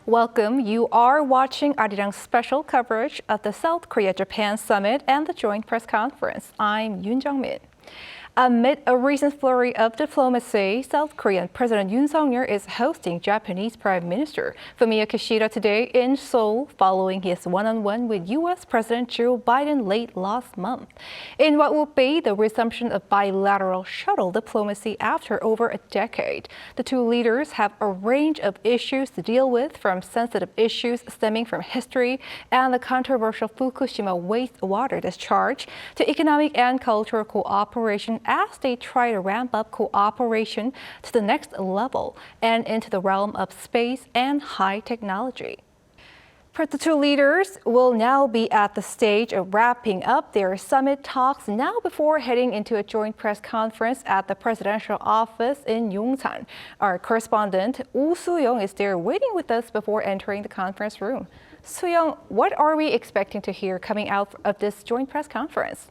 Welcome. You are watching Arirang's special coverage of the South Korea-Japan Summit and the joint press conference. I'm Yoon Jung-min. Amid a recent flurry of diplomacy, South Korean President Yoon Suk-yeol is hosting Japanese Prime Minister Fumio Kishida today in Seoul following his one-on-one with U.S. President Joe Biden late last month. In what will be the resumption of bilateral shuttle diplomacy after over a decade, the two leaders have a range of issues to deal with, from sensitive issues stemming from history and the controversial Fukushima wastewater discharge to economic and cultural cooperation as they try to ramp up cooperation to the next level and into the realm of space and high technology. The two leaders will now be at the stage of wrapping up their summit talks now before heading into a joint press conference at the presidential office in Yongsan. Our correspondent Oh Soo-young is there waiting with us before entering the conference room. Soo-young, what are we expecting to hear coming out of this joint press conference?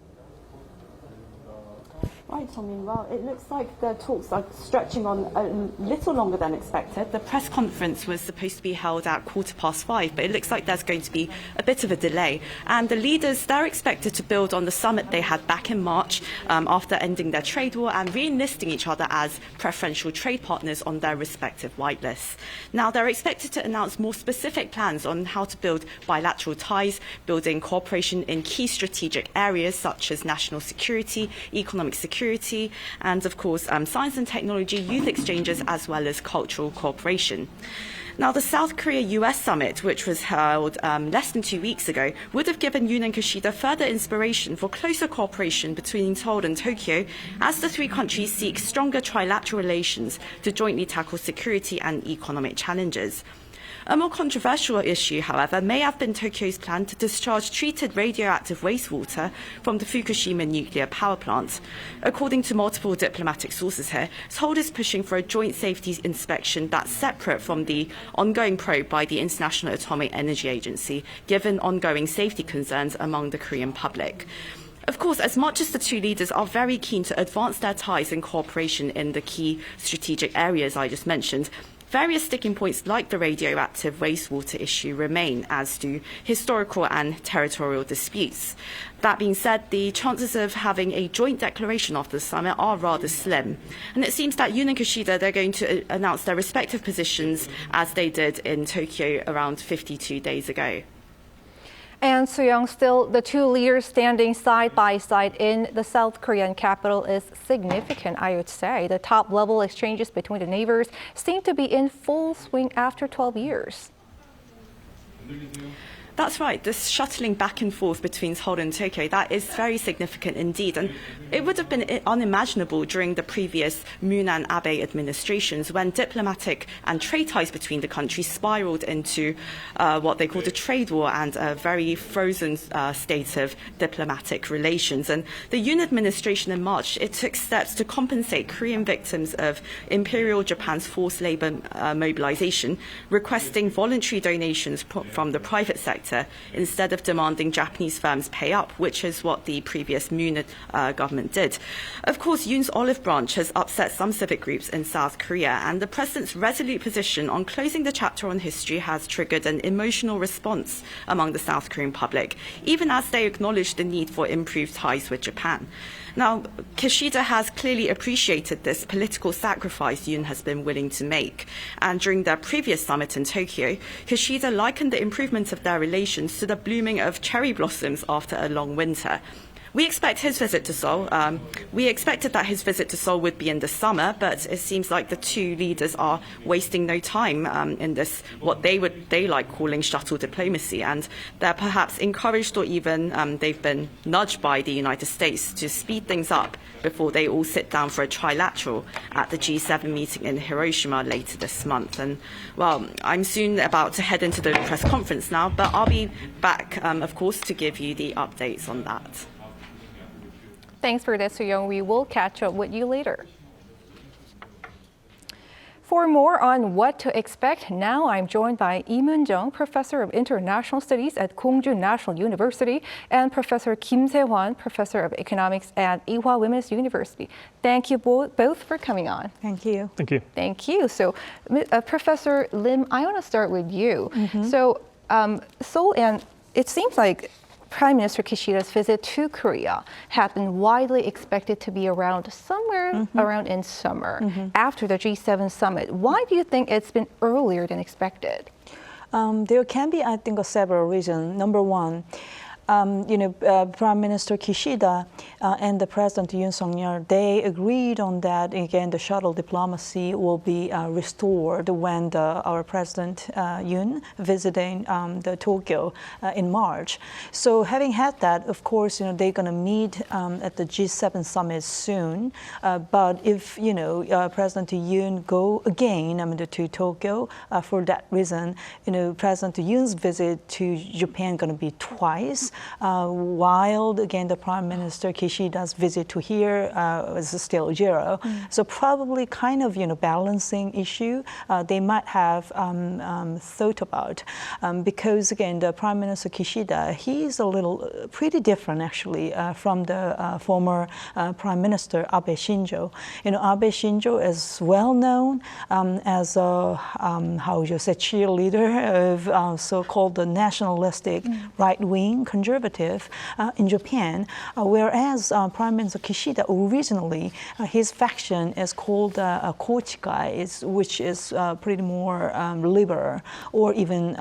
Right, Tommy. Well, it looks like the talks are stretching on a little longer than expected. The press conference was supposed to be held at 5:15, but it looks like there's going to be a bit of a delay. And the leaders, they're expected to build on the summit they had back in March after ending their trade war and re-enlisting each other as preferential trade partners on their respective whitelists. Now, they're expected to announce more specific plans on how to build bilateral ties, building cooperation in key strategic areas such as national security, economic security, and of course science and technology, youth exchanges, as well as cultural cooperation. Now, the South Korea-US summit, which was held less than 2 weeks ago, would have given Yoon and Kishida further inspiration for closer cooperation between Seoul and Tokyo as the three countries seek stronger trilateral relations to jointly tackle security and economic challenges. A more controversial issue, however, may have been Tokyo's plan to discharge treated radioactive wastewater from the Fukushima nuclear power plant. According to multiple diplomatic sources here, Seoul is pushing for a joint safety inspection that's separate from the ongoing probe by the International Atomic Energy Agency, given ongoing safety concerns among the Korean public. Of course, as much as the two leaders are very keen to advance their ties and cooperation in the key strategic areas I just mentioned, various sticking points like the radioactive wastewater issue remain, as do historical and territorial disputes. That being said, the chances of having a joint declaration after the summit are rather slim. And it seems that Yoon and Kishida, they're going to announce their respective positions as they did in Tokyo around 52 days ago. And Soo-young, still the two leaders standing side by side in the South Korean capital is significant, I would say. The top-level exchanges between the neighbors seem to be in full swing after 12 years. That's right. This shuttling back and forth between Seoul and Tokyo, that is very significant indeed. And it would have been unimaginable during the previous Moon and Abe administrations, when diplomatic and trade ties between the countries spiraled into what they called a trade war and a very frozen state of diplomatic relations. And the Yoon administration in March, it took steps to compensate Korean victims of Imperial Japan's forced labor mobilization, requesting voluntary donations from the private sector instead of demanding Japanese firms pay up, which is what the previous Moon government did. Of course, Yoon's olive branch has upset some civic groups in South Korea, and the president's resolute position on closing the chapter on history has triggered an emotional response among the South Korean public, even as they acknowledge the need for improved ties with Japan. Now, Kishida has clearly appreciated this political sacrifice Yoon has been willing to make. And during their previous summit in Tokyo, Kishida likened the improvement of their relations to the blooming of cherry blossoms after a long winter. We expect his visit to Seoul. We expected that his visit to Seoul would be in the summer, but it seems like the two leaders are wasting no time in this, what they like calling shuttle diplomacy, and they're perhaps encouraged or even they've been nudged by the United States to speed things up before they all sit down for a trilateral at the G7 meeting in Hiroshima later this month. And well, I'm soon about to head into the press conference now, but I'll be back, of course, to give you the updates on that. Thanks for that, Soo-young. We will catch up with you later. For more on what to expect, now I'm joined by Lee Moon-jung, Professor of International Studies at Gongju National University, and Professor Kim Se-hwan, Professor of Economics at Ewha Women's University. Thank you both for coming on. Thank you. Thank you. Thank you. So, Professor Lim, I want to start with you. So, Seoul, and it seems like Prime Minister Kishida's visit to Korea had been widely expected to be around somewhere around in summer after the G7 summit. Why do you think it's been earlier than expected? There can be, I think, several reasons. Number one, Prime Minister Kishida and the President Yoon Suk-yeol, they agreed on that. Again, the shuttle diplomacy will be restored when our President Yoon visiting the Tokyo in March. So having had that, of course, they're going to meet at the G7 summit soon. But if President Yoon go again to Tokyo for that reason, President Yoon's visit to Japan going to be twice. While again the Prime Minister Kishida's visit to here was still zero. So probably kind of balancing issue they might have thought about because again the Prime Minister Kishida, he's a little pretty different actually from the former Prime Minister Abe Shinzo. Abe Shinzo is well known as a cheerleader of so-called the nationalistic right-wing conservative in Japan, whereas Prime Minister Kishida originally, his faction is called Kochikai, which is pretty more liberal or even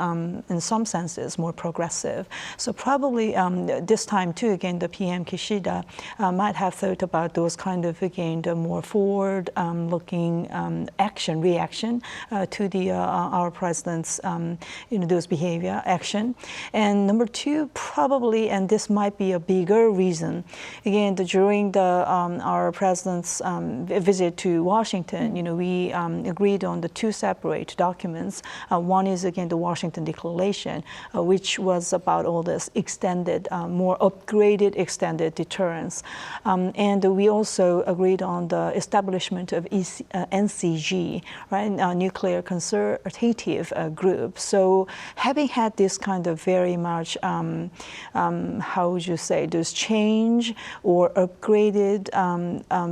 in some senses more progressive. So probably this time too, again, the PM Kishida might have thought about those kind of, again, the more forward-looking reaction to the our president's, those behavior, action. And number two, probably, and this might be a bigger reason, again, during our president's visit to Washington, we agreed on the two separate documents. One is, again, the Washington Declaration, which was about all this extended, more upgraded, extended deterrence. And we also agreed on the establishment of NCG, right, Nuclear Consultative Group. So having had this kind of very much how would you say, there's change or upgraded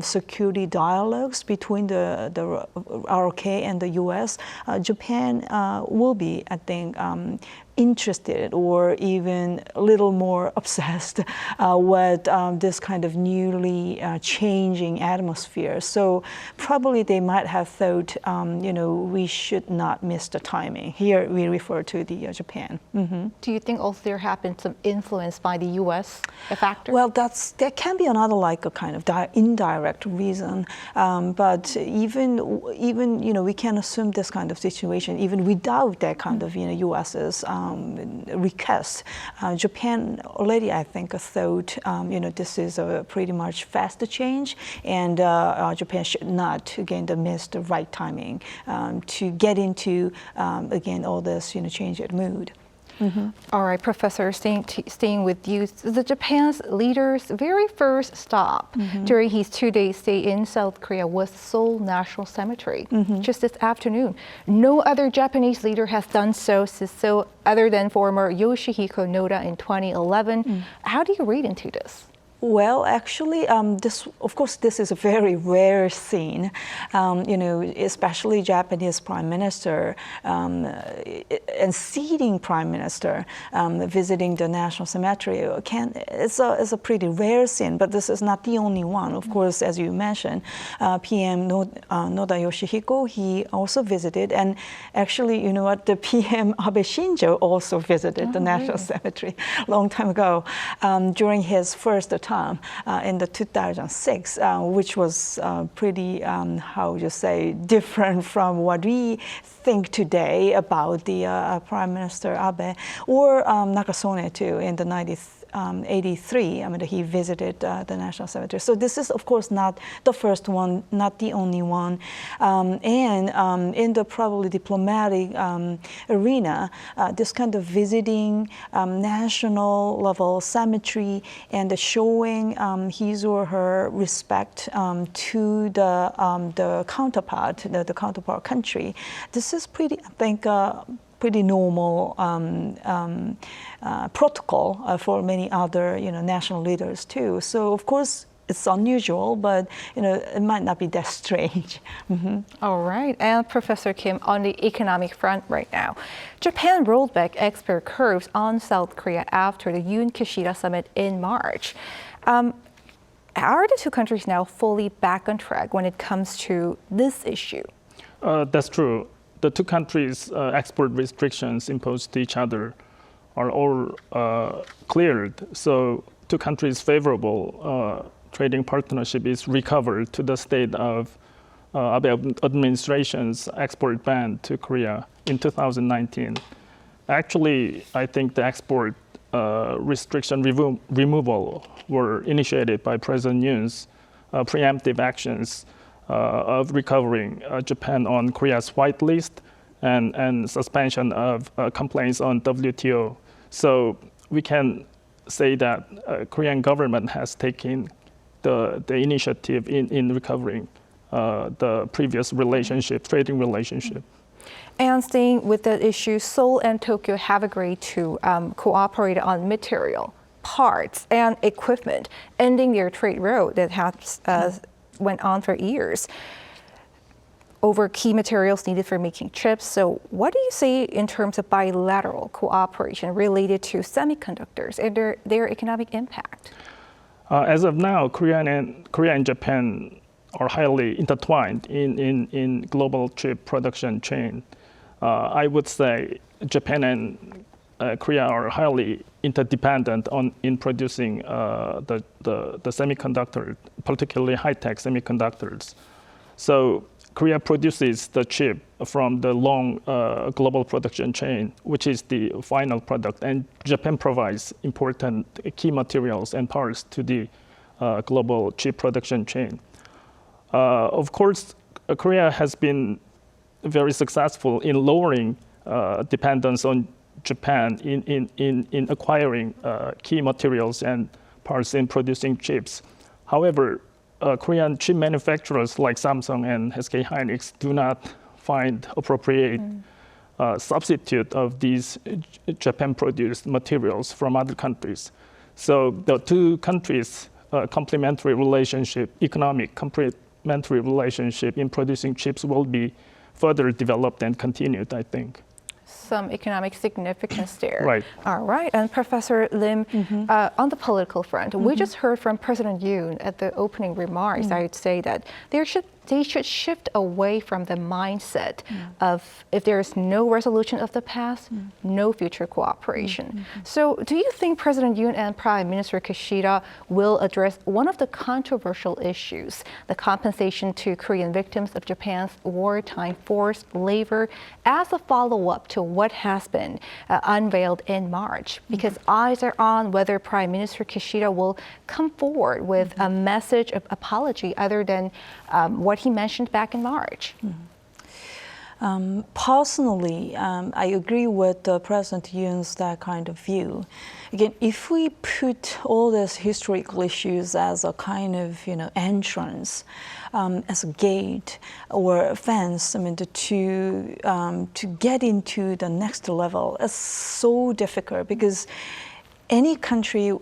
security dialogues between the ROK and the U.S., Japan will be, I think, interested or even a little more obsessed with this kind of newly changing atmosphere. So probably they might have thought, we should not miss the timing. Here we refer to the Japan. Do you think also there have been some influence by the U.S. a factor? Well, that can be another like a kind of indirect reason. But even we can assume this kind of situation even without that kind of U.S.'s request. Japan already, I think, thought this is a pretty much fast change, and Japan should not again miss the right timing to get into again all this changed mood. All right, Professor, staying with you, the Japan's leader's very first stop during his 2-day stay in South Korea was Seoul National Cemetery just this afternoon. No other Japanese leader has done so other than former Yoshihiko Noda in 2011. How do you read into this? Well, actually, this is a very rare scene, especially Japanese Prime Minister and seating Prime Minister visiting the National Cemetery. It's a pretty rare scene, but this is not the only one. Of course, as you mentioned, PM Noda Yoshihiko, he also visited, and actually, the PM Abe Shinzo also visited the National Cemetery a long time ago during his first time in the 2006, which was pretty, different from what we think today about the Prime Minister Abe, or Nakasone too in the 1983, he visited the National Cemetery. So this is, of course, not the first one, not the only one. And in the probably diplomatic arena, this kind of visiting national level cemetery and showing his or her respect to the counterpart, the counterpart country, this is pretty, I think, pretty normal protocol for many other, national leaders too. So of course it's unusual, but it might not be that strange. Mm-hmm. All right, and Professor Kim, on the economic front right now, Japan rolled back export curbs on South Korea after the Yoon-Kishida summit in March. Are the two countries now fully back on track when it comes to this issue? That's true. The two countries' export restrictions imposed to each other are all cleared. So two countries' favorable trading partnership is recovered to the state of Abe administration's export ban to Korea in 2019. Actually, I think the export restriction removal were initiated by President Yoon's preemptive actions of recovering Japan on Korea's white list and suspension of complaints on WTO. So we can say that Korean government has taken the initiative in recovering the previous relationship, trading relationship. And staying with that issue, Seoul and Tokyo have agreed to cooperate on material, parts, and equipment, ending their trade road that has went on for years over key materials needed for making chips. So what do you see in terms of bilateral cooperation related to semiconductors and their economic impact? As of now, Korea and Japan are highly intertwined in global chip production chain. I would say Japan and Korea are highly interdependent in producing the semiconductor, particularly high-tech semiconductors. So Korea produces the chip from the long global production chain, which is the final product, and Japan provides important key materials and parts to the global chip production chain. Of course, Korea has been very successful in lowering dependence on Japan in acquiring key materials and parts in producing chips. However, Korean chip manufacturers like Samsung and SK Hynix do not find appropriate substitute of these Japan-produced materials from other countries. So the two countries' complementary relationship, economic complementary relationship in producing chips will be further developed and continued, I think. Some economic significance there. Right. All right. And Professor Lim, on the political front, we just heard from President Yoon at the opening remarks, I would say that they should shift away from the mindset of if there is no resolution of the past, no future cooperation. So do you think President Yoon and Prime Minister Kishida will address one of the controversial issues, the compensation to Korean victims of Japan's wartime forced labor, as a follow-up to what has been unveiled in March? Because eyes are on whether Prime Minister Kishida will come forward with a message of apology other than what he mentioned back in March. Personally, I agree with President Yoon's that kind of view. Again, if we put all these historical issues as a kind of entrance, as a gate or a fence, to get into the next level, is so difficult because any country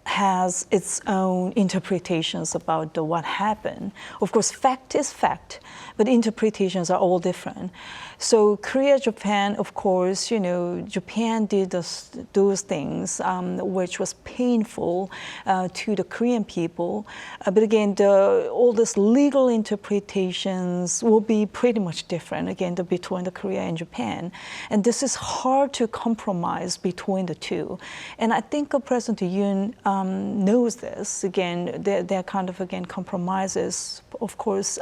has its own interpretations about what happened. Of course, fact is fact, but interpretations are all different. So Korea, Japan, of course, Japan did those things, which was painful to the Korean people. But again, all these legal interpretations will be pretty much different, again, between the Korea and Japan. And this is hard to compromise between the two. And I think President Yoon knows this. Again, they're kind of, compromises. Of course,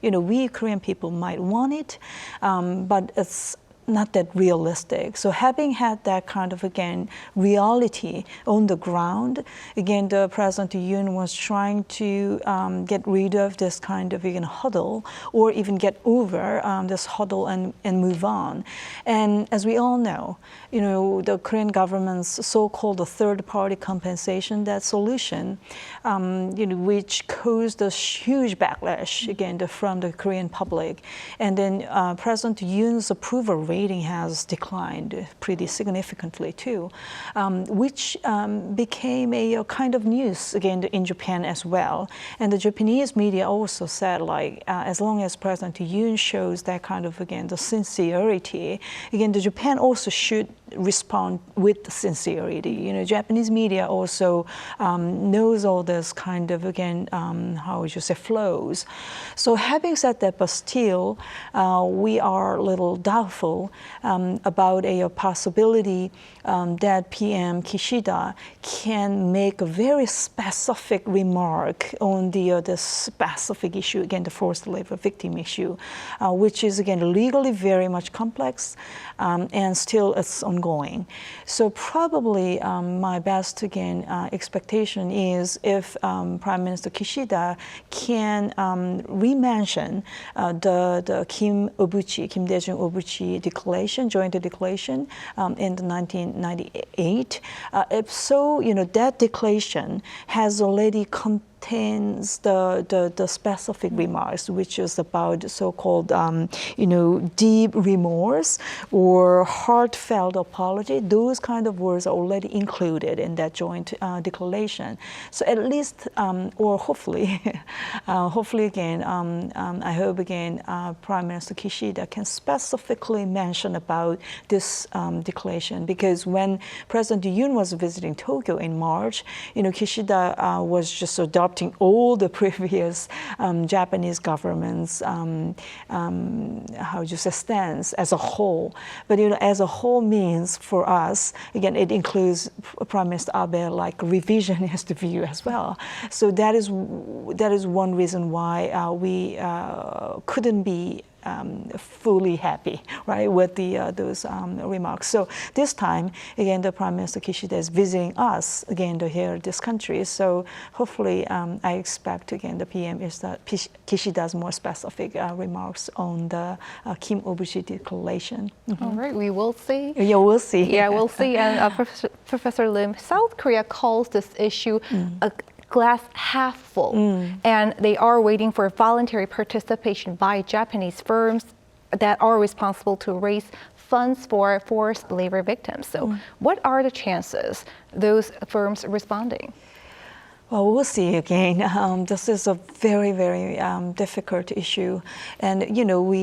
we Korean people might want it, but it's not that realistic. So having had that kind of, again, reality on the ground, again, the President Yoon was trying to get rid of this kind of, again, huddle, or even get over this huddle and move on. And as we all know, the Korean government's so-called third-party compensation, that solution, which caused a huge backlash, again, from the Korean public. And then President Yoon's approval rating has declined pretty significantly too, which became a kind of news, again, in Japan as well. And the Japanese media also said, like, as long as President Yoon shows that kind of, again, the sincerity, again, the Japan also should respond with sincerity. Japanese media also knows all this kind of, again, how would you say, flows. So having said that, but still, we are a little doubtful about a possibility that PM Kishida can make a very specific remark on the specific issue, again, the forced labor victim issue, which is, again, legally very much complex, and still it's ongoing. So probably my best, again, expectation is if Prime Minister Kishida can re-mention the Kim Dae-jung Obuchi declaration, joint declaration in the 1998. If so, that declaration has already contains the specific remarks, which is about so-called, deep remorse or heartfelt apology. Those kind of words are already included in that joint declaration. So at least, or hopefully, again, I hope again, Prime Minister Kishida can specifically mention about this declaration, because when President Yoon was visiting Tokyo in March, Kishida was just adopting all the previous Japanese government's stance as a whole. But as a whole means for us, again, it includes Prime Minister Abe, like revisionist view as well. So that is one reason why we couldn't be fully happy, right, with those remarks. So this time, again, the Prime Minister Kishida is visiting us again to hear this country. So hopefully, I expect again the PM is that Kishida's more specific remarks on the Kim Obuchi declaration. Mm-hmm. All right, we will see. Yeah, we'll see. Yeah, we'll see. And Professor Lim, South Korea calls this issue a glass half full, and they are waiting for voluntary participation by Japanese firms that are responsible to raise funds for forced labor victims. So what are the chances those firms responding? Well, we'll see again. This is a very, very difficult issue. And,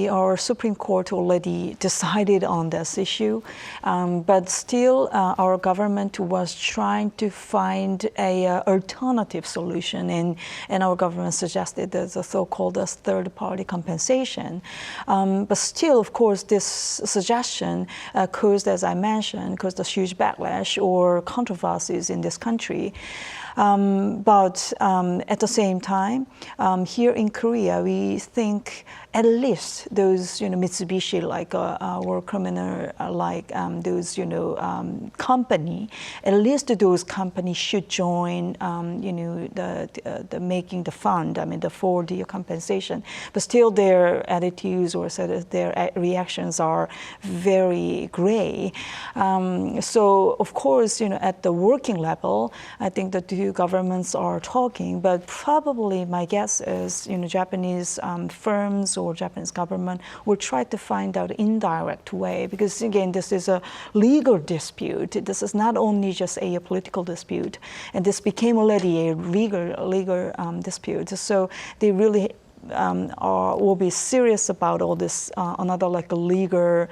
our Supreme Court already decided on this issue. But still, our government was trying to find an alternative solution. And our government suggested there's a so-called third-party compensation. But still, of course, this suggestion caused, as I mentioned, caused a huge backlash or controversies in this country. But at the same time, here in Korea, we think at least those, Mitsubishi, like war criminal, like those, company, at least those companies should join, the making the fund, for the compensation. But still, their attitudes or their reactions are very gray. So, of course, at the working level, I think the two governments are talking, but probably my guess is, Japanese firms or Japanese government will try to find out indirect way, because again, this is a legal dispute. This is not only just a political dispute, and this became already a legal dispute. So they really will be serious about all this, another like a legal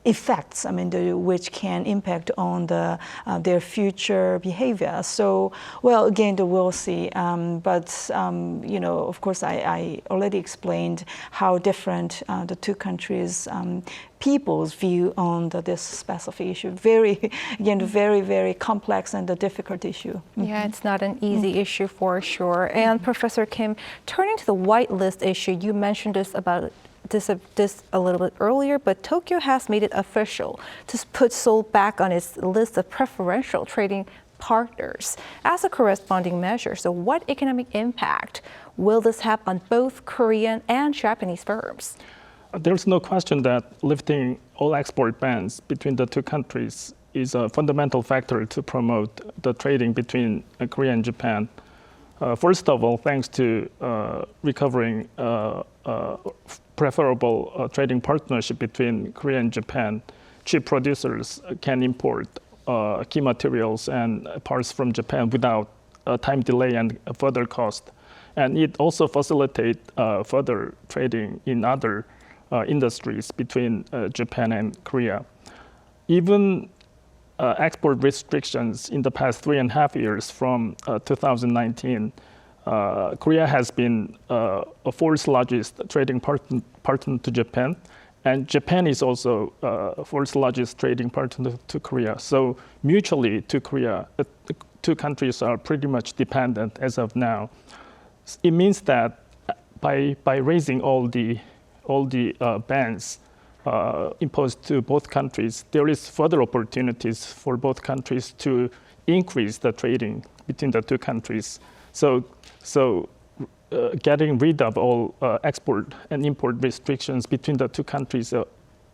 effects, which can impact on their future behavior. So, well, again, we'll see. But, of course, I already explained how different the two countries' people's view on this specific issue. Very, very complex and a difficult issue. Yeah, it's not an easy issue for sure. And Professor Kim, turning to the whitelist issue, you mentioned this about this a little bit earlier, but Tokyo has made it official to put Seoul back on its list of preferential trading partners as a corresponding measure. So what economic impact will this have on both Korean and Japanese firms? There's no question that lifting all export bans between the two countries is a fundamental factor to promote the trading between Korea and Japan. First of all, thanks to recovering preferable trading partnership between Korea and Japan, chip producers can import key materials and parts from Japan without time delay and further cost. And it also facilitates further trading in other industries between Japan and Korea. Even export restrictions in the past 3.5 years from 2019, Korea has been a fourth largest trading partner to Japan, and Japan is also fourth largest trading partner to Korea. So mutually to Korea, the two countries are pretty much dependent as of now. It means that by raising all the bans imposed to both countries, there is further opportunities for both countries to increase the trading between the two countries. So getting rid of all export and import restrictions between the two countries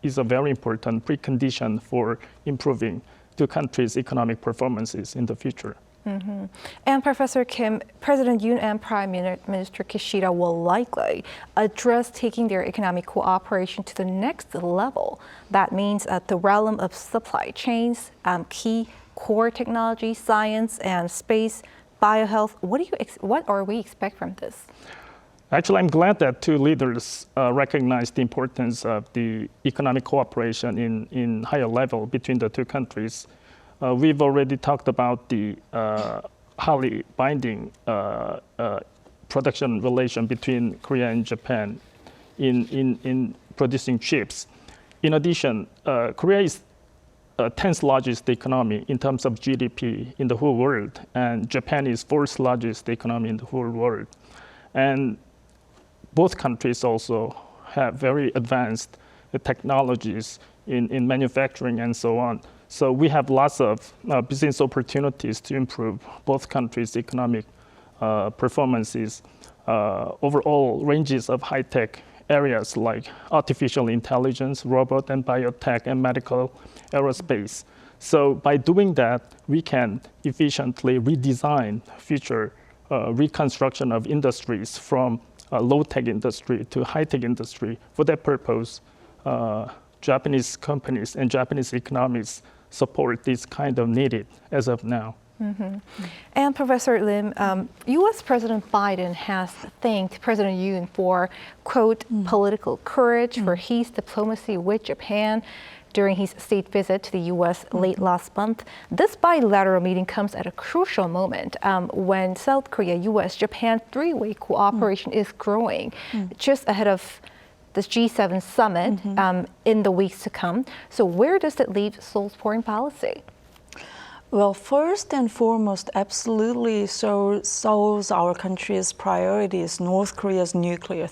is a very important precondition for improving two countries' economic performances in the future. Mm-hmm. And Professor Kim, President Yoon and Prime Minister Kishida will likely address taking their economic cooperation to the next level. That means at the realm of supply chains, key core technology, science and space, biohealth. What are we expect from this? Actually, I'm glad that two leaders recognize the importance of the economic cooperation in higher level between the two countries. We've already talked about the highly binding production relation between Korea and Japan in producing chips. In addition, Korea is 10th largest economy in terms of GDP in the whole world, and Japan is 4th largest economy in the whole world. And both countries also have very advanced technologies in manufacturing and so on. So we have lots of business opportunities to improve both countries' economic performances. Overall ranges of high-tech areas like artificial intelligence, robot and biotech, and medical aerospace. So by doing that, we can efficiently redesign future reconstruction of industries from low-tech industry to high-tech industry. For that purpose, Japanese companies and Japanese economies support this kind of needed as of now. Mm-hmm. And Professor Lim, U.S. President Biden has thanked President Yoon for, quote, political courage for his diplomacy with Japan during his state visit to the U.S. late last month. This bilateral meeting comes at a crucial moment when South Korea, U.S., Japan three-way cooperation is growing, just ahead of the G7 summit in the weeks to come. So where does it leave Seoul's foreign policy? Well, first and foremost, absolutely shows our country's priorities, North Korea's nuclear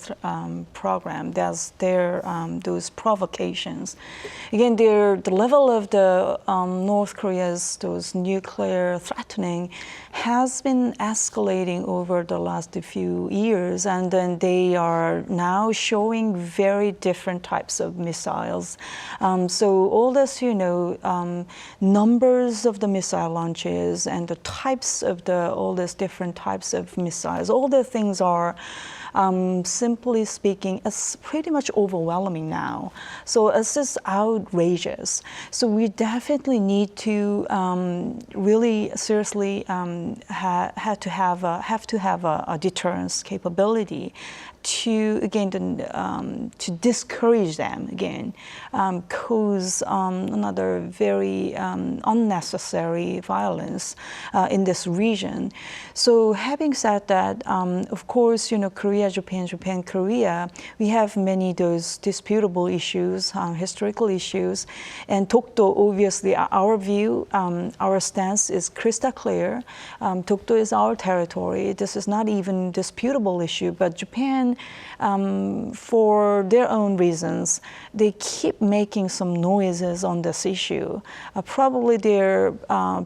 program. That's those provocations. Again, the level of the North Korea's those nuclear threatening has been escalating over the last few years, and then they are now showing very different types of missiles. So all this, numbers of the missile launches and the types of all these different types of missiles, all the things are simply speaking, it's pretty much overwhelming now. So it's just outrageous. So we definitely need to really seriously have to have a deterrence capability to to discourage them again, cause another very unnecessary violence in this region. So having said that, of course, Korea Korea-Japan, Japan-Korea, we have many those disputable issues, historical issues. And Dokdo, obviously, our view, our stance is crystal clear. Dokdo is our territory. This is not even disputable issue, but Japan, for their own reasons, they keep making some noises on this issue. Probably their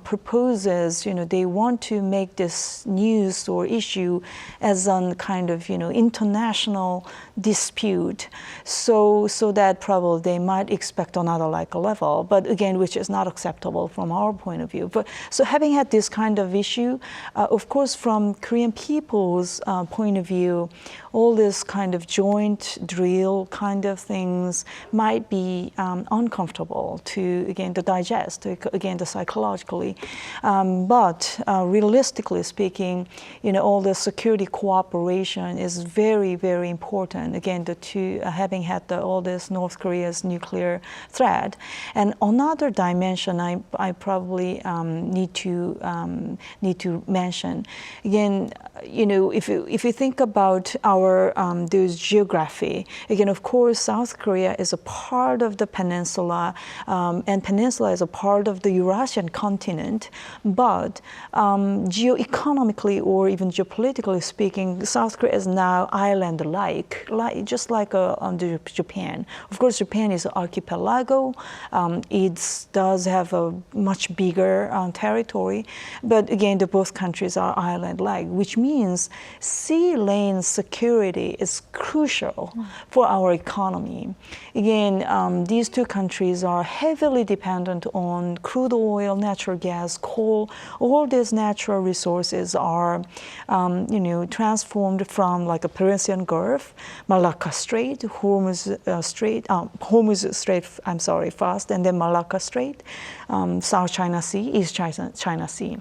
proposes, they want to make this news or issue as a kind of, international dispute, so that probably they might expect another like a level, but again, which is not acceptable from our point of view. But so having had this kind of issue, of course, from Korean people's point of view, all this kind of joint drill kind of things might be uncomfortable to digest, psychologically. But realistically speaking, all the security cooperation is very, very important. Again, the two having had all this North Korea's nuclear threat, and another dimension I probably need to mention. Again, if you think about our those geography, again, of course, South Korea is a part of the peninsula, and peninsula is a part of the Eurasian continent. But geoeconomically or even geopolitically speaking, South Korea is now island-like, just like under Japan. Of course, Japan is an archipelago. It does have a much bigger territory, but again, both countries are island-like, which means sea lane security is crucial for our economy. Again, these two countries are heavily dependent on crude oil, natural gas, coal. All these natural resources are, transformed from like a Persian Gulf, Malacca Strait, Hormuz Strait, first, and then Malacca Strait, South China Sea, East China Sea.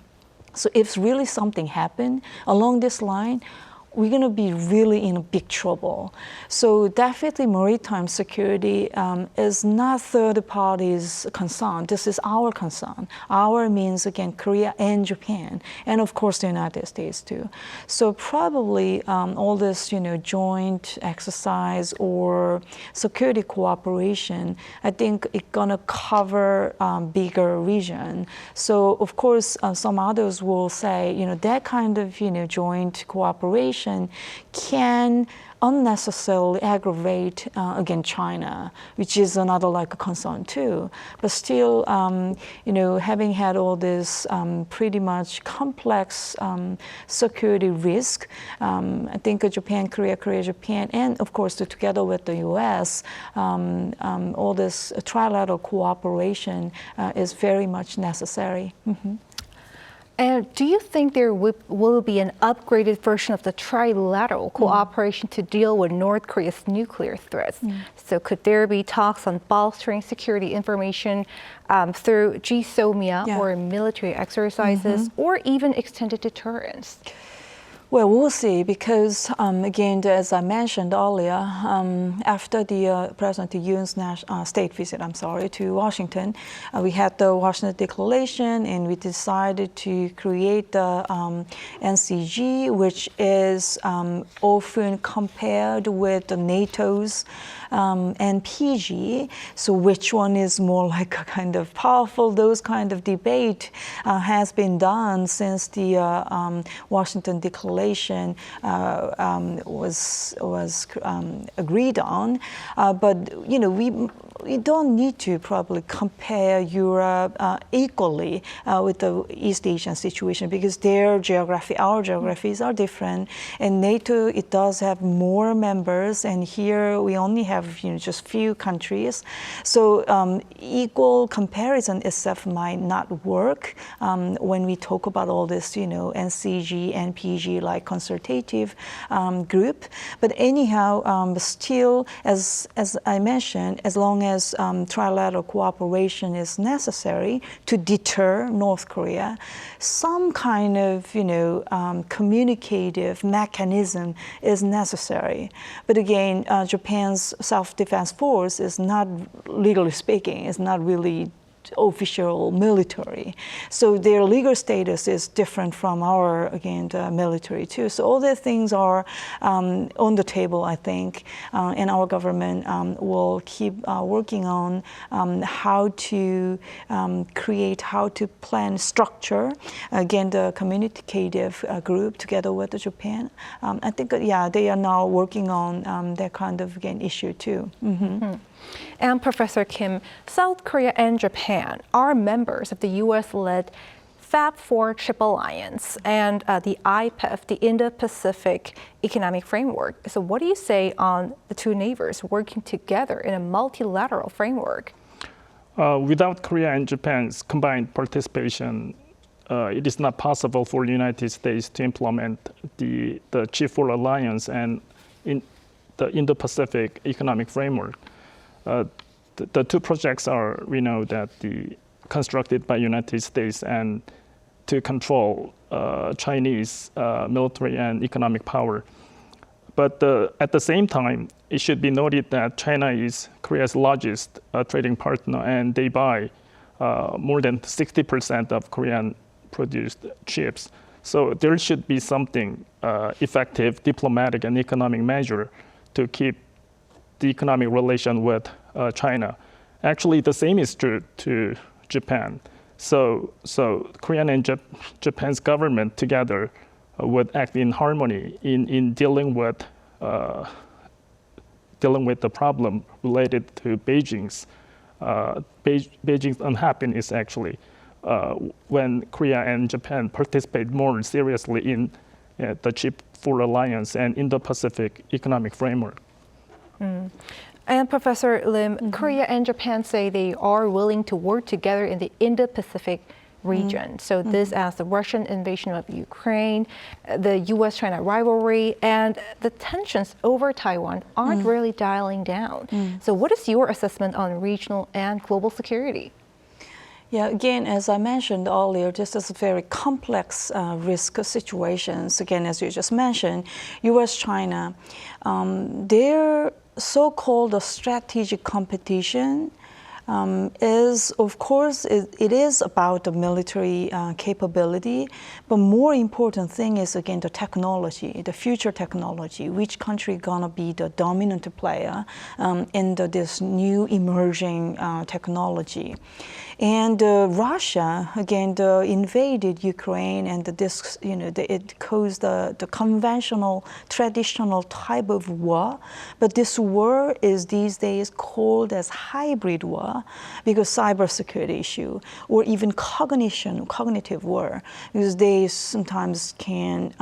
So if really something happened along this line, we're going to be really in a big trouble. So definitely maritime security is not third parties' concern. This is our concern. Our means, again, Korea and Japan, and of course the United States too. So probably all this, joint exercise or security cooperation, I think it's going to cover bigger region. So of course, some others will say, that kind of, joint cooperation can unnecessarily aggravate again China, which is another like a concern too. But still, having had all this pretty much complex security risk, I think Japan, Korea, Japan, and of course together with the U.S., all this trilateral cooperation is very much necessary. Mm-hmm. And do you think there will be an upgraded version of the trilateral cooperation to deal with North Korea's nuclear threats? So could there be talks on bolstering security information through GSOMIA or military exercises or even extended deterrence? Well, we'll see, because again, as I mentioned earlier, after the President Yoon's state visit, to Washington, we had the Washington Declaration, and we decided to create the NCG, which is often compared with the NATO's NPG. So which one is more like a kind of powerful? Those kind of debate has been done since the Washington Declaration was agreed on. But we don't need to probably compare Europe equally with the East Asian situation, because their geography, our geographies are different. And NATO, it does have more members, and here we only have just few countries. So equal comparison itself might not work when we talk about all this, NCG, NPG, like consultative group. But anyhow, still, as I mentioned, as long as trilateral cooperation is necessary to deter North Korea, some kind of, communicative mechanism is necessary. But again, Japan's self-defense force is not, legally speaking, is not really official military. So their legal status is different from our, again, the military too. So all these things are on the table, I think, and our government will keep working on how to create, how to plan structure, again, the communicative group together with Japan. I think, yeah, they are now working on that kind of, again, issue too. And Professor Kim, South Korea and Japan are members of the U.S.-led Fab 4 Chip Alliance and the IPEF, the Indo-Pacific Economic Framework. So what do you say on the two neighbors working together in a multilateral framework? Without Korea and Japan's combined participation, it is not possible for the United States to implement the Chip 4 Alliance and in the Indo-Pacific Economic Framework. The two projects are, we know that constructed by United States and to control Chinese military and economic power. But at the same time, it should be noted that China is Korea's largest trading partner, and they buy more than 60% of Korean-produced chips. So there should be something effective diplomatic and economic measure to keep the economic relation with China. Actually, the same is true to Japan. So Korean and Japan's government together would act in harmony in dealing with the problem related to Beijing's unhappiness, actually, when Korea and Japan participate more seriously in the Chip 4 Alliance and Indo-Pacific Economic Framework. And Professor Lim, Korea and Japan say they are willing to work together in the Indo-Pacific region. So this as the Russian invasion of Ukraine, the U.S.-China rivalry, and the tensions over Taiwan aren't really dialing down. So what is your assessment on regional and global security? Yeah, again, as I mentioned earlier, this is a very complex risk situations. Again, as you just mentioned, U.S.-China, their so-called strategic competition is, of course, it is about the military capability, but more important thing is, again, the technology, the future technology, which country gonna be the dominant player in this new emerging technology. And Russia, again, invaded Ukraine, and this, it caused the conventional, traditional type of war. But this war is these days called as hybrid war, because cybersecurity issue, or even cognitive war, because they sometimes can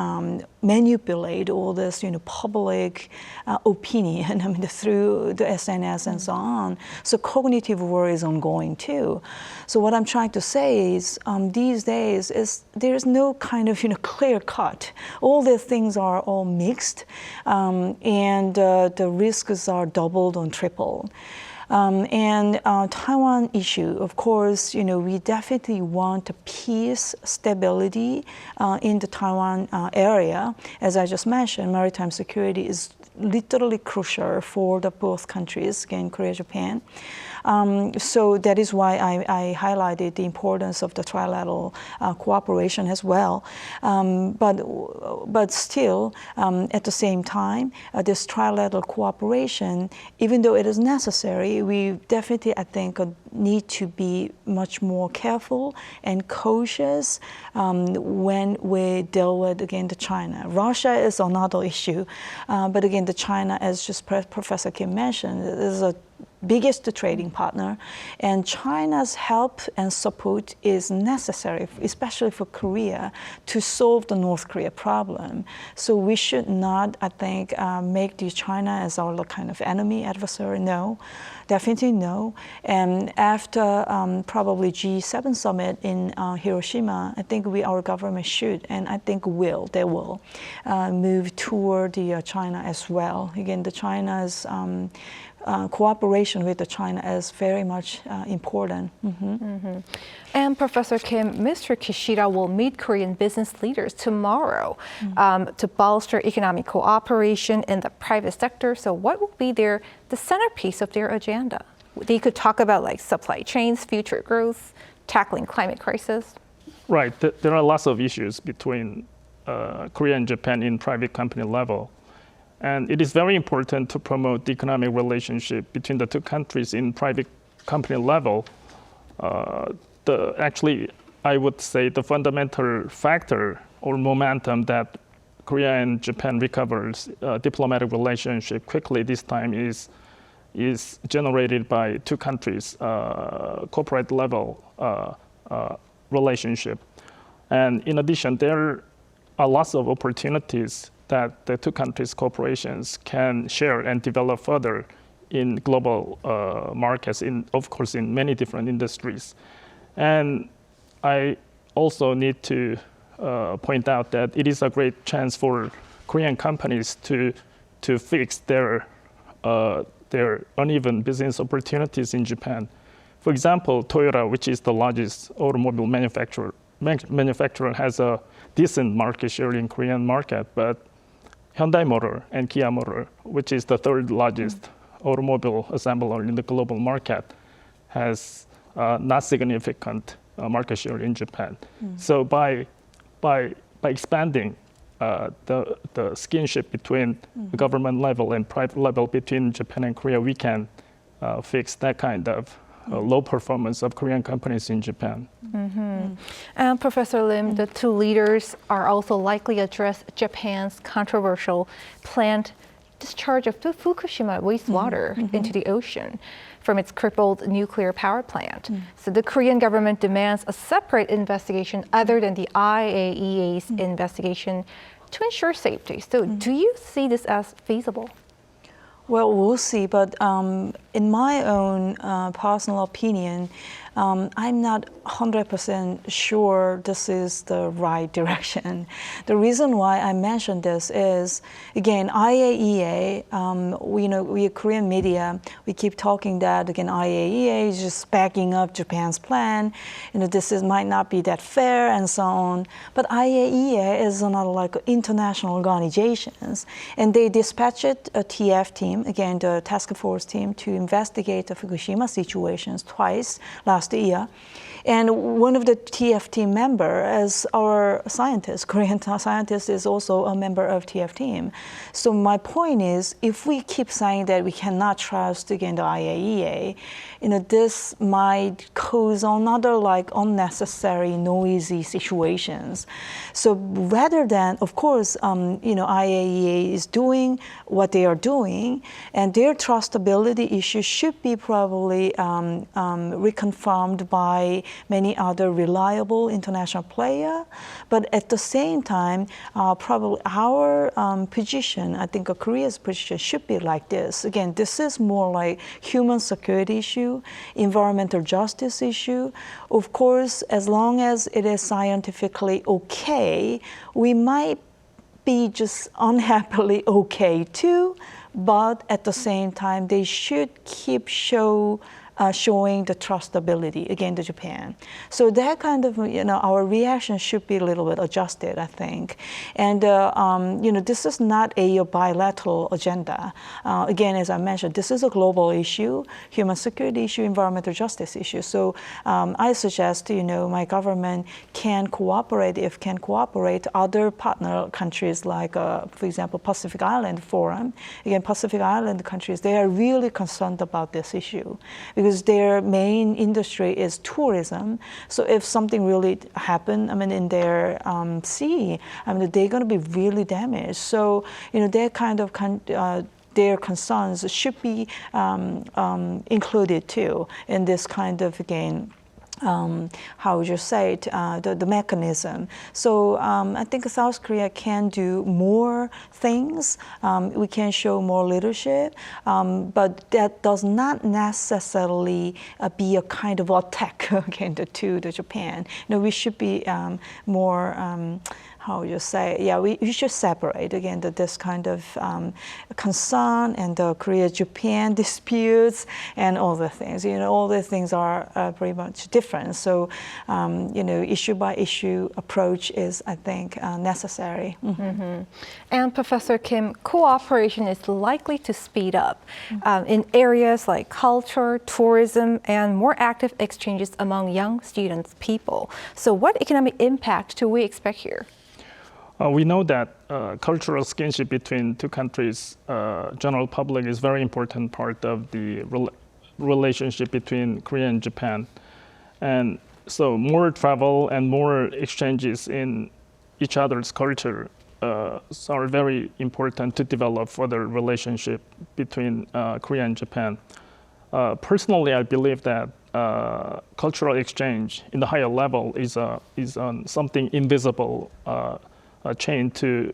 manipulate all this, public opinion, through the SNS and so on. So cognitive war is ongoing too. So what I'm trying to say is, these days there's no kind of clear cut. All these things are all mixed, and the risks are doubled and tripled. And Taiwan issue, of course, we definitely want peace, stability in the Taiwan area. As I just mentioned, maritime security is literally crucial for both countries, again, Korea, Japan. So that is why I highlighted the importance of the trilateral cooperation as well. But still, at the same time, this trilateral cooperation, even though it is necessary, we definitely, I think, need to be much more careful and cautious when we deal with, again, China. Russia is another issue, but again, China, as just Professor Kim mentioned, is a biggest trading partner, and China's help and support is necessary, especially for Korea, to solve the North Korea problem. So we should not, I think, make China as our kind of enemy, adversary. No, definitely no. And after probably G7 summit in Hiroshima, I think our government should, and I think they will move toward China as well. Again, China's cooperation with China is very much important. And Professor Kim, Mr. Kishida will meet Korean business leaders tomorrow to bolster economic cooperation in the private sector. So what will be the centerpiece of their agenda? They could talk about like supply chains, future growth, tackling climate crisis. Right. There are lots of issues between Korea and Japan in private company level. And it is very important to promote the economic relationship between the two countries in private company level. Actually, I would say the fundamental factor or momentum that Korea and Japan recovers diplomatic relationship quickly this time is generated by two countries' corporate level relationship. And in addition, there are lots of opportunities that the two countries' corporations can share and develop further in global markets, of course, in many different industries. And I also need to point out that it is a great chance for Korean companies to fix their uneven business opportunities in Japan. For example, Toyota, which is the largest automobile manufacturer, has a decent market share in Korean market, but Hyundai Motor and Kia Motor, which is the third largest automobile assembler in the global market, has not significant market share in Japan. So by expanding the skinship between the government level and private level between Japan and Korea, we can fix that kind of low performance of Korean companies in Japan. And Professor Lim, the two leaders are also likely to address Japan's controversial planned discharge of the Fukushima wastewater into the ocean from its crippled nuclear power plant. So the Korean government demands a separate investigation other than the IAEA's investigation to ensure safety. So do you see this as feasible? Well, we'll see, but in my own personal opinion, I'm not 100% sure this is the right direction. The reason why I mentioned this is, again, IAEA, we Korean media, we keep talking that, again, IAEA is just backing up Japan's plan, might not be that fair and so on. But IAEA is another like international organizations, and they dispatched a TF team, again, the task force team, to investigate the Fukushima situations twice last year. And one of the TF team member is our scientist, Korean scientist is also a member of TF team. So my point is, if we keep saying that we cannot trust again the IAEA, this might cause another like unnecessary noisy situations. So rather than, of course, IAEA is doing what they are doing, and their trustability issue should be probably reconfirmed by many other reliable international players. But at the same time, probably our position, I think Korea's position should be like this. Again, this is more like human security issue, environmental justice issue. Of course, as long as it is scientifically okay, we might be just unhappily okay too, but at the same time, they should keep showing the trustability, again, to Japan. So that kind of, our reaction should be a little bit adjusted, I think. And, this is not a bilateral agenda. Again, as I mentioned, this is a global issue, human security issue, environmental justice issue. So I suggest, my government can cooperate, other partner countries like, for example, Pacific Island Forum. Again, Pacific Island countries, they are really concerned about this issue, because their main industry is tourism. So if something really happened, in their sea, they're going to be really damaged. So, their kind of their concerns should be included too in this kind of, again, how would you say it, the mechanism. So I think South Korea can do more things. We can show more leadership, but that does not necessarily be a kind of attack again to Japan. We should be more, how would you say? Yeah, we should separate again this kind of concern and the Korea-Japan disputes and all the things. All the things are pretty much different. So, issue by issue approach is, I think, necessary. Mm-hmm. And Professor Kim, cooperation is likely to speed up in areas like culture, tourism, and more active exchanges among young students, people. So, what economic impact do we expect here? We know that cultural kinship between two countries, general public, is very important part of the relationship between Korea and Japan. And so more travel and more exchanges in each other's culture are very important to develop further relationship between Korea and Japan. Personally, I believe that cultural exchange in the higher level is something invisible chain to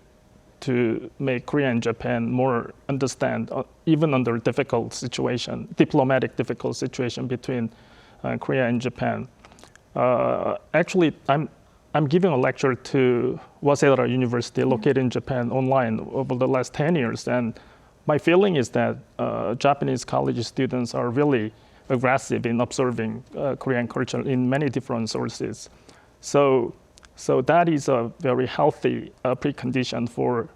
make Korea and Japan more understand, even under diplomatic difficult situation between Korea and Japan. Actually, I'm giving a lecture to Waseda University, located in Japan, online over the last 10 years, and my feeling is that Japanese college students are really aggressive in observing Korean culture in many different sources. So that is a very healthy precondition for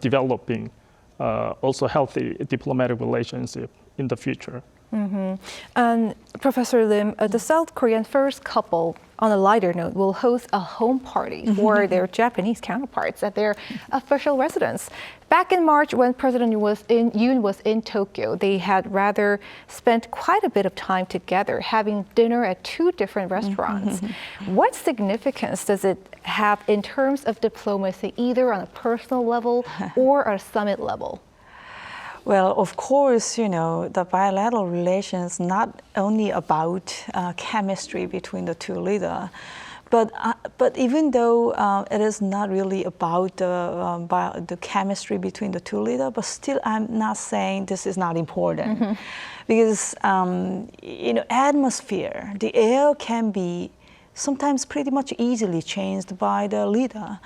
developing also healthy diplomatic relationship in the future. Mm-hmm. And Professor Lim, the South Korean first couple, on a lighter note, will host a home party for their Japanese counterparts at their official residence. Back in March, when President Yoon was in Tokyo, they had rather spent quite a bit of time together, having dinner at two different restaurants. What significance does it have in terms of diplomacy, either on a personal level or a summit level? Well, of course, the bilateral relations not only about chemistry between the two leaders, but even though it is not really about the chemistry between the two leaders, but still, I'm not saying this is not important, because atmosphere, the air can be sometimes pretty much easily changed by the leader.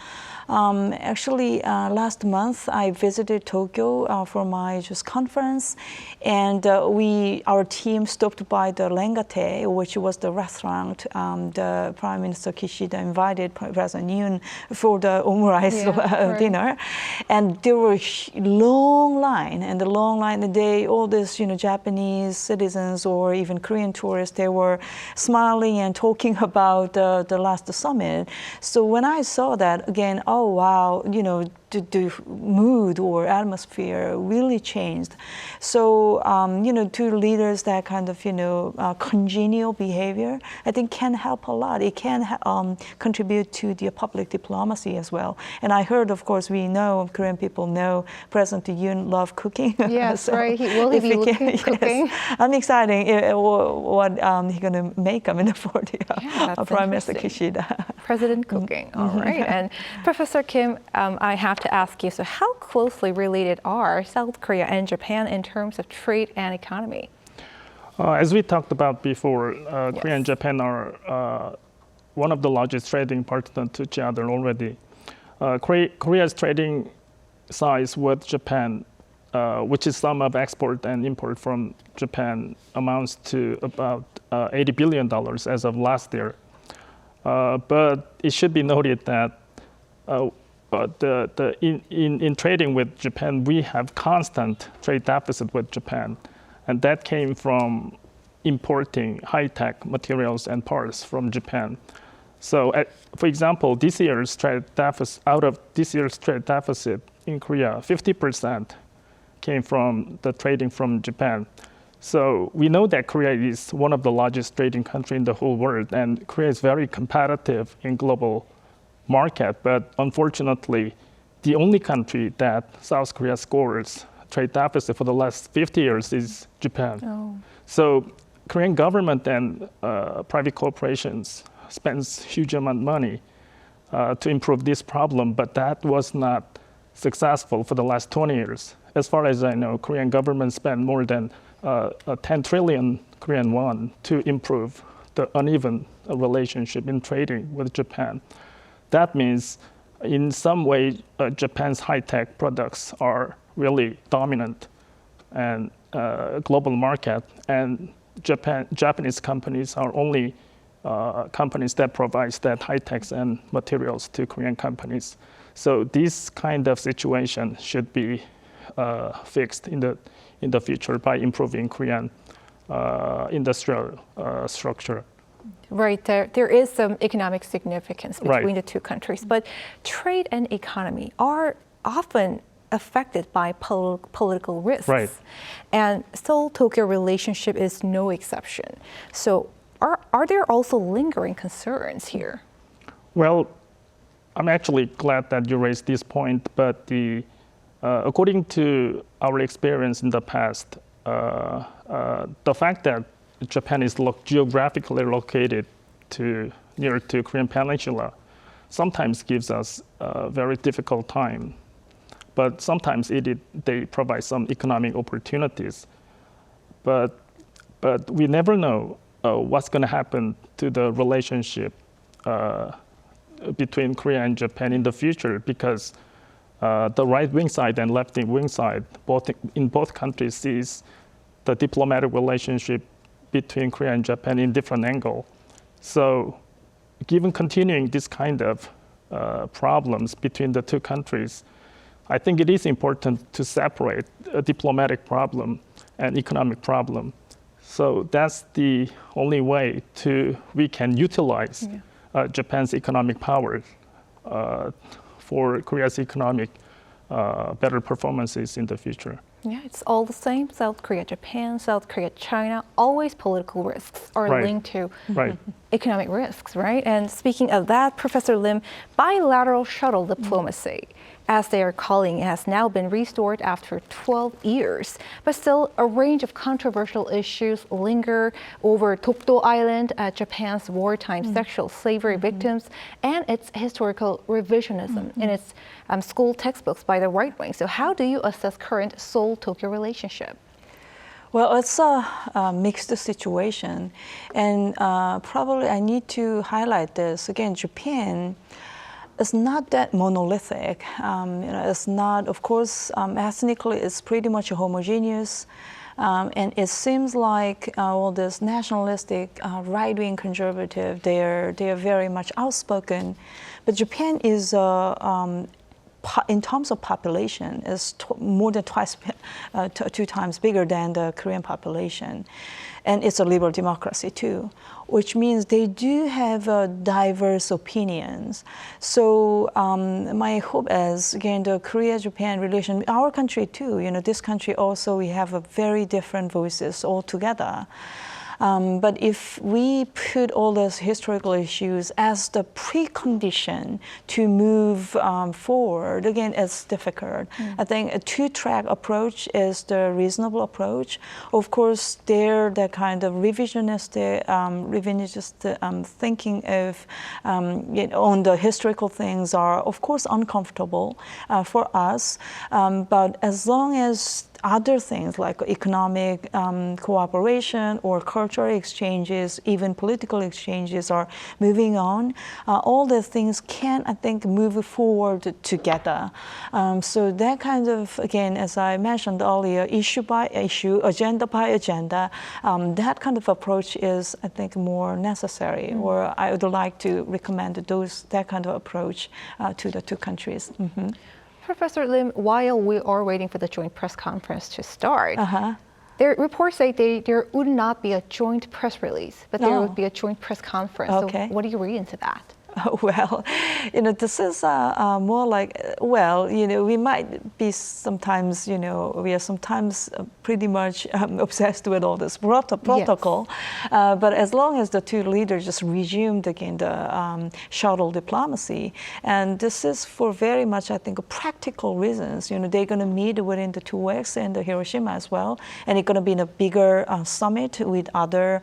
Actually, last month I visited Tokyo for my conference, and our team stopped by the Rengate, which was the restaurant the Prime Minister Kishida invited President Yoon for the omurice dinner, and there were long line, and all these Japanese citizens or even Korean tourists, they were smiling and talking about the last summit. So when I saw that again, oh wow, the mood or atmosphere really changed. So, two leaders that kind of, congenial behavior, I think can help a lot. It can contribute to the public diplomacy as well. And I heard, of course, Korean people know President Yoon loves cooking. Yes, so right. Will he be cooking? Yes. I'm excited what he's going to make for the Prime Minister Kishida. President cooking, all right. And Professor Kim, I have to ask you, so how closely related are South Korea and Japan in terms of trade and economy? As we talked about before, Korea and Japan are one of the largest trading partners to each other already. Korea's trading size with Japan, which is sum of export and import from Japan, amounts to about $80 billion as of last year. But it should be noted that in trading with Japan, we have constant trade deficit with Japan, and that came from importing high-tech materials and parts from Japan. So, for example, out of this year's trade deficit in Korea, 50% came from the trading from Japan. So we know that Korea is one of the largest trading countries in the whole world, and Korea is very competitive in global market, but unfortunately, the only country that South Korea scores trade deficit for the last 50 years is Japan. Oh. So Korean government and private corporations spends huge amount of money to improve this problem, but that was not successful for the last 20 years. As far as I know, Korean government spent more than 10 trillion Korean won to improve the uneven relationship in trading with Japan. That means in some way, Japan's high-tech products are really dominant and global market, and Japanese companies are only companies that provides that high-techs and materials to Korean companies. So this kind of situation should be fixed in the future by improving Korean industrial structure. Right, there is some economic significance between Right. the two countries, but trade and economy are often affected by political risks. Right. And Seoul-Tokyo relationship is no exception. So are there also lingering concerns here? Well, I'm actually glad that you raised this point, but according to our experience in the past, the fact that Japan is geographically located near to Korean Peninsula sometimes gives us a very difficult time. But sometimes they provide some economic opportunities. But we never know what's going to happen to the relationship between Korea and Japan in the future, because the right-wing side and left-wing side, in both countries, sees the diplomatic relationship between Korea and Japan in different angle. So given continuing this kind of problems between the two countries, I think it is important to separate a diplomatic problem and economic problem. So that's the only way we can utilize Japan's economic power for Korea's economic better performances in the future. Yeah, it's all the same. South Korea, Japan, South Korea, China, always political risks are Right. linked to Right. economic risks, right? And speaking of that, Professor Lim, bilateral shuttle diplomacy, as they are calling it, has now been restored after 12 years. But still, a range of controversial issues linger over Dokdo Island, Japan's wartime sexual slavery victims, and its historical revisionism in its school textbooks by the right wing. So how do you assess current Seoul-Tokyo relationship? Well, it's a mixed situation, and probably I need to highlight this. Again, Japan is not that monolithic. It's not, of course, ethnically, it's pretty much homogeneous. And it seems like this nationalistic, right-wing conservative, they're very much outspoken. But Japan is in terms of population, is more than two times bigger than the Korean population. And it's a liberal democracy too, which means they do have diverse opinions. So my hope is, again, the Korea-Japan relation, our country too, this country also, we have a very different voices altogether. But if we put all those historical issues as the precondition to move forward, again, it's difficult. I think a two-track approach is the reasonable approach. Of course, the kind of revisionist thinking of on the historical things are, of course, uncomfortable for us. But as long as other things like economic cooperation or cultural exchanges, even political exchanges are moving on, all the things can, I think, move forward together. So that kind of, again, as I mentioned earlier, issue by issue, agenda by agenda, that kind of approach is, I think, more necessary, or I would like to recommend that kind of approach to the two countries. Professor Lim, while we are waiting for the joint press conference to start, there reports say there would not be a joint press release, but there would be a joint press conference. Okay. So what do you read into that? Well, this is more like, we might be sometimes, we are sometimes pretty much obsessed with all this protocol. Yes. But as long as the two leaders just resumed again the shuttle diplomacy, and this is for very much, I think, practical reasons. They're going to meet within the 2 weeks in the Hiroshima as well, and it's going to be in a bigger summit with other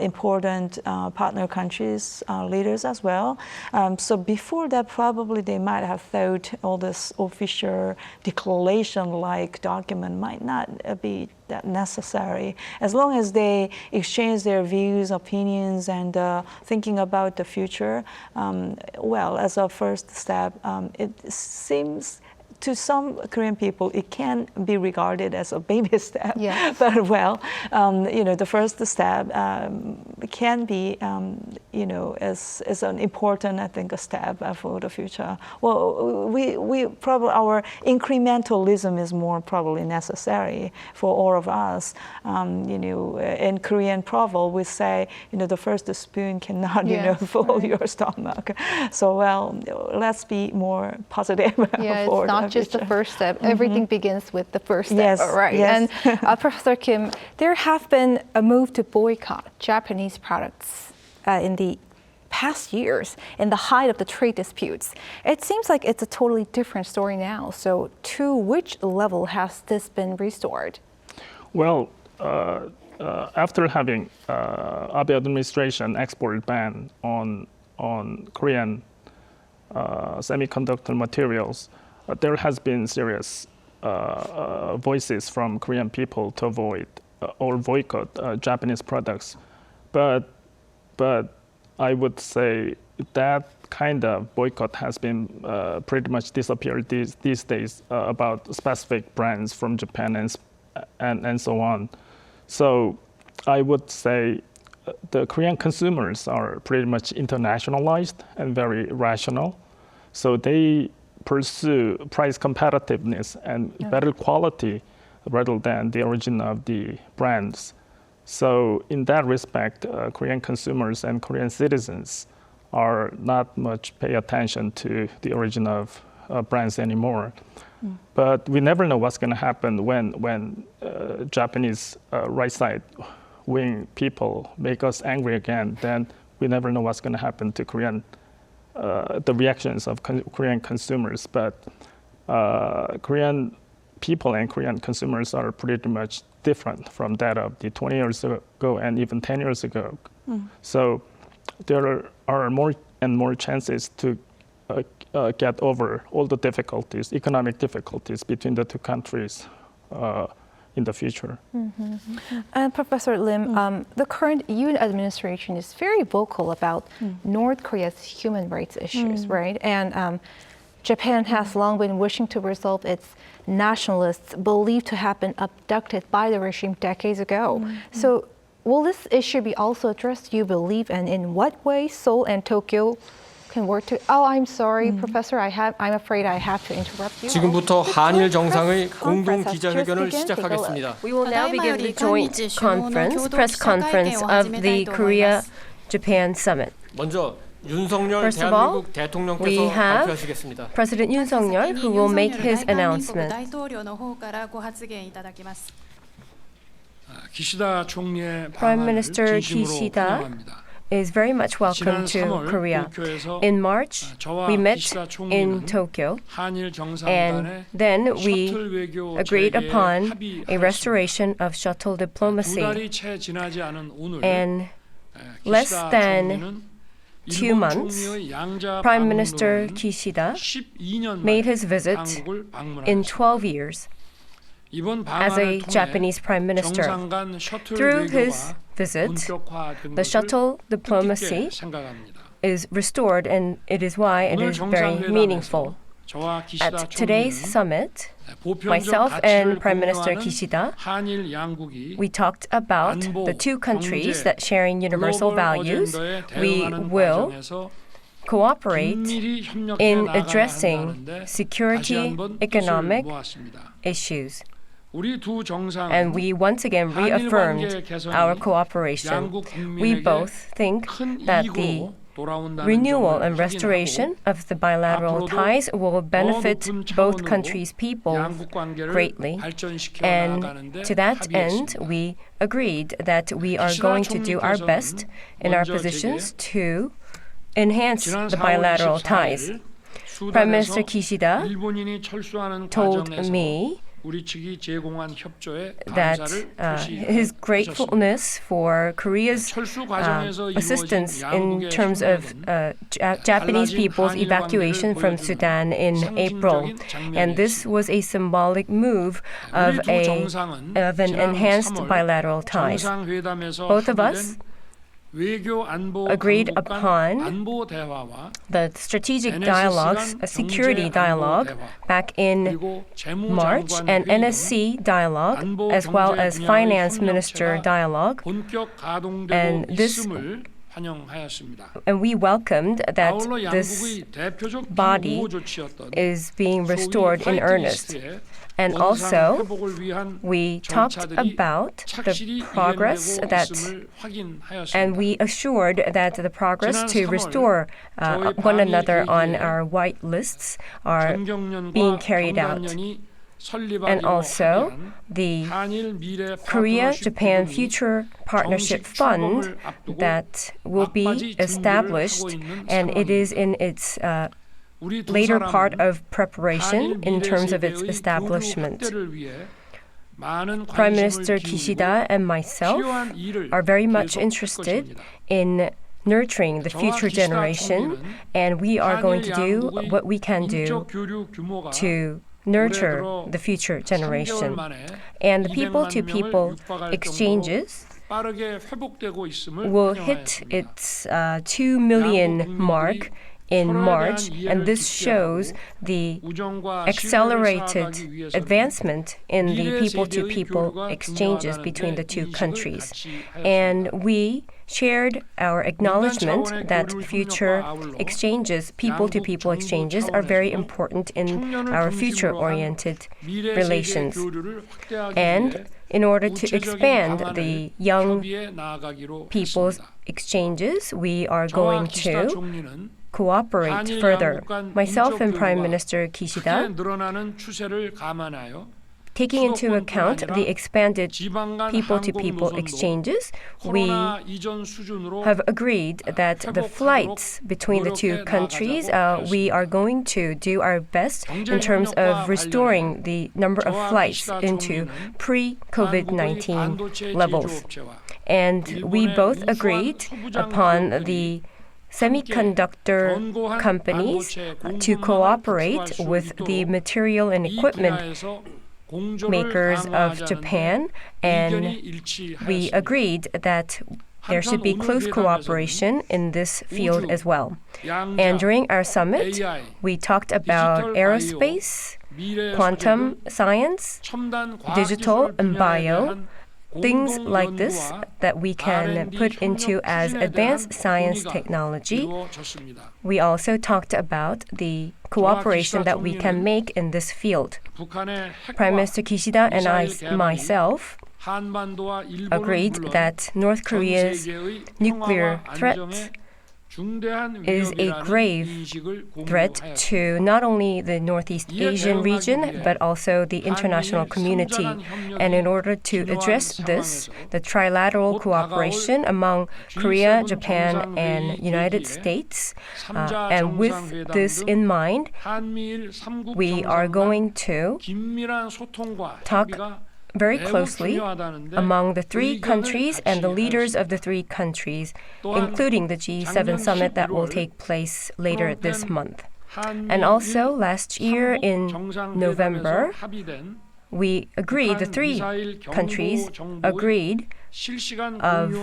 important partner countries leaders as well. well. So before that, probably they might have thought all this official declaration-like document might not be that necessary. As long as they exchange their views, opinions, and thinking about the future, well, as a first step, it seems to some Korean people, it can be regarded as a baby step. Yes. But well, the first step can be, as an important, I think, a step for the future. Well, we probably, our incrementalism is more probably necessary for all of us. In Korean proverb, we say, the first spoon cannot, fill your stomach. So, well, let's be more positive. Yeah, for it's not just the first step. Everything begins with the first step. Yes, Right. yes. And Professor Kim, there have been a move to boycott Japanese products in the past years in the height of the trade disputes. It seems like it's a totally different story now. So to which level has this been restored? Well, after having Abe administration export ban on Korean semiconductor materials, there has been serious voices from Korean people to avoid or boycott Japanese products. But I would say that kind of boycott has been pretty much disappeared these days about specific brands from Japan and so on. So I would say the Korean consumers are pretty much internationalized and very rational. So they pursue price competitiveness and better quality rather than the origin of the brands. So in that respect, Korean consumers and Korean citizens are not much pay attention to the origin of brands anymore. But we never know what's going to happen when Japanese right side wing people make us angry again. Then we never know what's going to happen to the reactions of Korean consumers. But Korean people and Korean consumers are pretty much different from that of the 20 years ago and even 10 years ago. So there are more and more chances to get over all the difficulties, economic difficulties between the two countries in the future. And Professor Lim, the current UN administration is very vocal about North Korea's human rights issues, right? And Japan has long been wishing to resolve its nationalists believed to have been abducted by the regime decades ago. So will this issue be also addressed, you believe, and in what way Seoul and Tokyo can work to... Oh, I'm sorry, Professor, I'm afraid I have to interrupt you. 지금부터 한일 정상의 공동 기자회견을 시작하겠습니다. We will now begin the joint press conference of the Korea-Japan summit. 먼저 윤석열 First of all, 대한민국 대통령께서 we have 발표하시겠습니다. President Yoon Suk-yeol who will make his announcement. Prime Minister Kishida is very much welcome to Korea. In March, we met in Tokyo, and then we agreed upon a restoration of shuttle diplomacy. And less than 2 months, Prime Minister Kishida made his visit in 12 years as a Japanese Prime Minister. Through his visit, the shuttle diplomacy is restored, and it is why it is very meaningful. At today's summit, myself and Prime Minister Kishida, we talked about the two countries that sharing universal values. We will cooperate in addressing security, economic issues. And we once again reaffirmed our cooperation. We both think that the renewal and restoration of the bilateral ties will benefit both countries' people greatly. And to that end, we agreed that we are going to do our best in our positions to enhance the bilateral ties. Prime Minister Kishida told me his gratefulness for Korea's assistance in terms of Japanese people's evacuation from Sudan in April. And this was a symbolic move of an enhanced bilateral ties. Both of us agreed upon the strategic dialogues, a security dialogue back in March, and NSC dialogue, as well as finance minister dialogue. And we welcomed that this body is being restored in earnest. And also, we talked about the progress and we assured that the progress to restore one another on our white lists are being carried out. And also, the Korea-Japan Future Partnership Fund that will be established, and it is in its later part of preparation in terms of its establishment. Prime Minister Kishida and myself are very much interested in nurturing the future generation, and we are going to do what we can do to nurture the future generation. And the people-to-people exchanges will hit its 2 million mark in March, and this shows the accelerated advancement in the people-to-people exchanges between the two countries. And we shared our acknowledgement that future exchanges, people-to-people exchanges, are very important in our future-oriented relations. And in order to expand the young people's exchanges, we are going to cooperate further. Myself and Prime Minister Kishida, taking into account the expanded people-to-people exchanges, we have agreed that the flights between the two countries, we are going to do our best in terms of restoring the number of flights into pre-COVID-19 levels. And we both agreed upon the semiconductor companies to cooperate with the material and equipment makers of Japan, and we agreed that there should be close cooperation in this field as well. And during our summit, we talked about aerospace, quantum science, digital and bio, things like this that we can put into as advanced science technology. We also talked about the cooperation that we can make in this field. Prime Minister Kishida and I myself agreed that North Korea's nuclear threat is a grave threat to not only the Northeast Asian region, but also the international community. And in order to address this, the trilateral cooperation among Korea, Japan, and United States, and with this in mind, we are going to talk very closely among the three countries and the leaders of the three countries, including the G7 summit that will take place later this month. And also, last year in November, we agreed, the three countries agreed of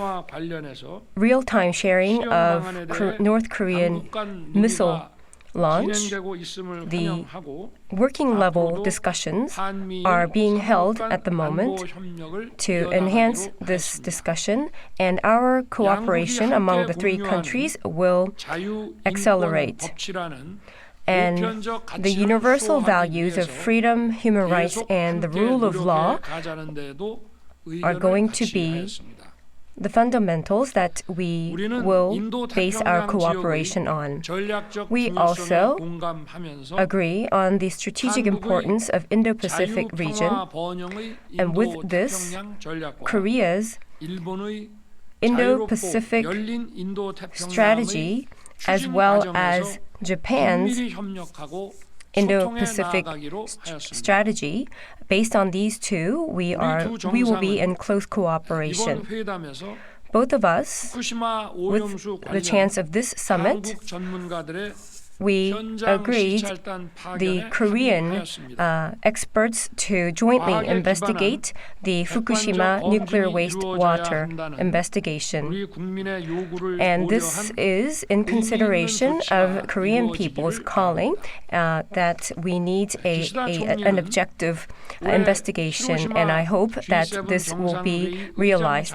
real-time sharing of North Korean missile launch. The working level discussions are being held at the moment to enhance this discussion, and our cooperation among the three countries will accelerate. And the universal values of freedom, human rights, and the rule of law are going to be the fundamentals that we will base our cooperation on. We also agree on the strategic importance of Indo-Pacific region, and with this, Korea's Indo-Pacific strategy, as well as Japan's Indo-Pacific strategy. Based on these two, we will be in close cooperation. Both of us, with the chance of this summit, we agreed the Korean experts to jointly investigate the Fukushima nuclear wastewater investigation. And this is in consideration of Korean people's calling that we need an objective investigation. And I hope that this will be realized.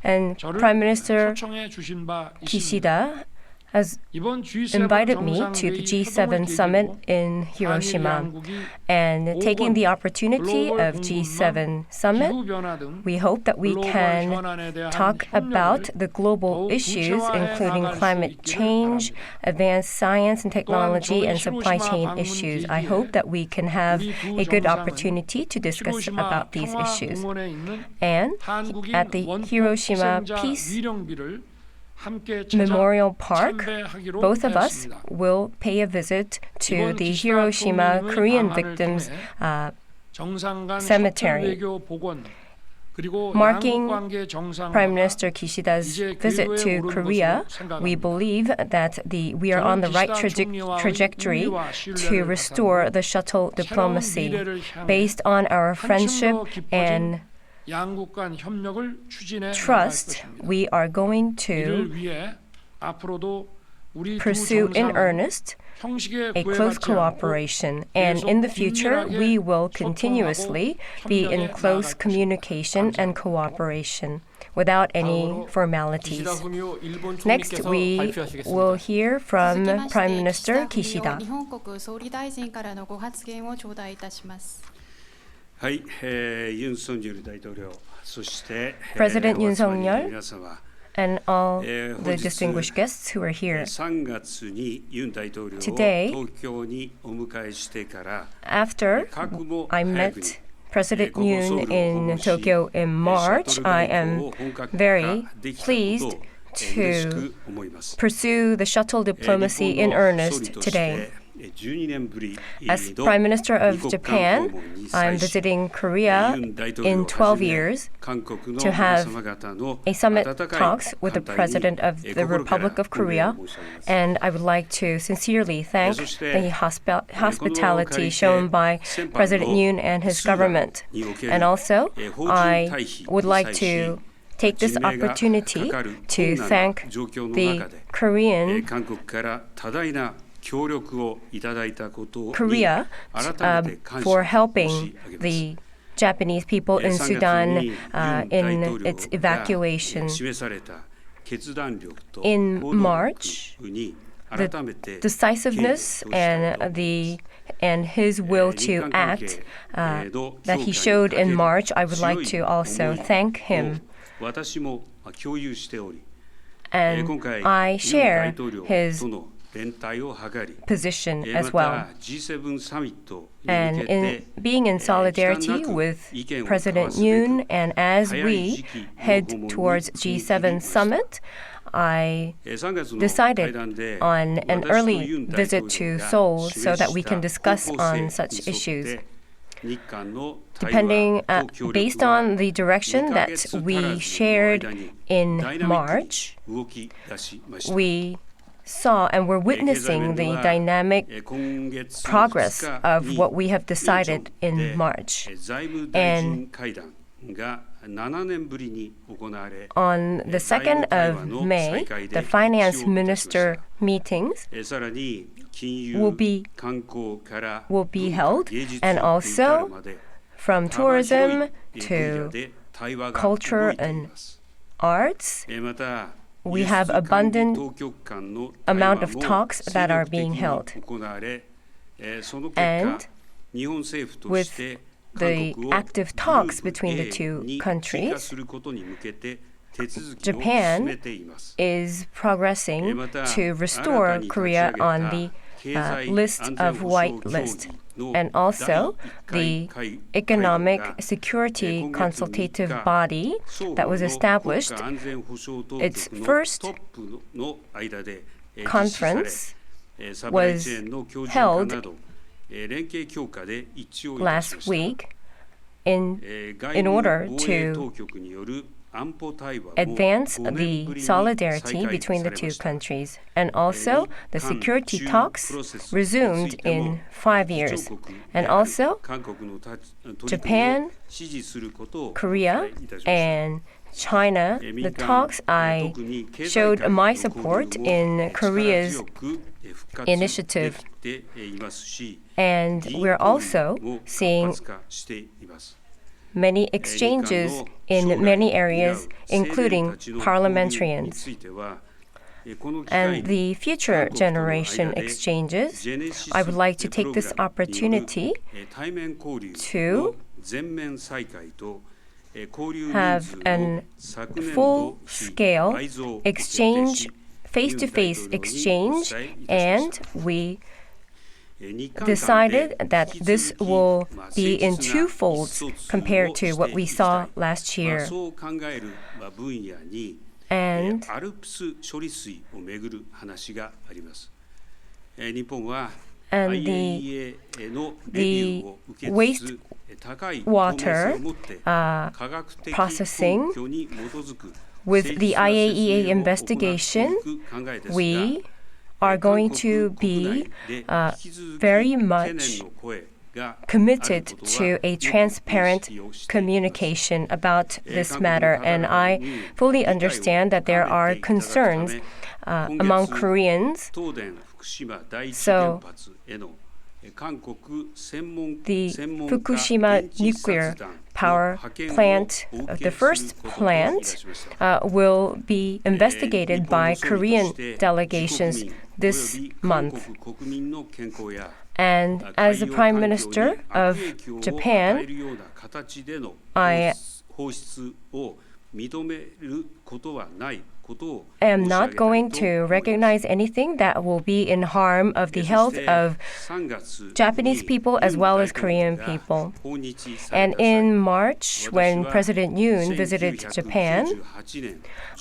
And Prime Minister Kishida has invited me to the G7 summit in Hiroshima. And taking the opportunity of G7 summit, we hope that we can talk about the global issues, including climate change, advanced science and technology, and supply chain issues. I hope that we can have a good opportunity to discuss about these issues. And at the Hiroshima Peace Memorial Park, both of us will pay a visit to the Hiroshima Korean Victims Cemetery. Marking Prime Minister Kishida's visit to Korea, we believe that we are on the right trajectory to restore the shuttle diplomacy based on our friendship and trust. We are going to pursue in earnest a close cooperation, and in the future we will continuously be in close communication and cooperation without any formalities. Next, we will hear from Prime Minister Kishida. President Yoon Suk-yeol and all the distinguished guests who are here. Today, after I met President Yoon in Tokyo in March, I am very pleased to pursue the shuttle diplomacy in earnest today. As Prime Minister of Japan, I'm visiting Korea in 12 years to have a summit talks with the President of the Republic of Korea, and I would like to sincerely thank the hospitality shown by President Yoon and his government. And also, I would like to take this opportunity to thank the Korea for helping the Japanese people in Sudan in its evacuation. In March, the decisiveness and his will to act that he showed in March, I would like to also thank him. And I share his position as well. And in being in solidarity with President Yoon, and as we head towards G7 summit, I decided on an early visit to Seoul so that we can discuss on such issues. Based on the direction that we shared in March, we saw and we're witnessing the dynamic progress of what we have decided in March. And on the 2nd of May, the finance minister meetings will be held, and also from tourism to culture and arts, we have abundant amount of talks that are being held. And with the active talks between the two countries, Japan is progressing to restore Korea on the list of white list. And also, the Economic Security Consultative Body that was established, its first conference was held last week in order to advance the solidarity between the two countries. And also, the security talks resumed in 5 years. And also, Japan, Korea, and China, the talks, I showed my support in Korea's initiative. And we're also seeing many exchanges in many areas, including parliamentarians. And the future generation exchanges, I would like to take this opportunity to have a full-scale exchange, face-to-face exchange, and we decided that this will be in two folds compared to what we saw last year. And the wastewater processing, with the IAEA investigation, we are going to be very much committed to a transparent communication about this matter. And I fully understand that there are concerns among Koreans. So the Fukushima nuclear power plant, the first plant, will be investigated by Korean delegations this month. And as the Prime Minister of Japan, I am not going to recognize anything that will be in harm of the health of Japanese people as well as Korean people. And in March, when President Yoon visited Japan,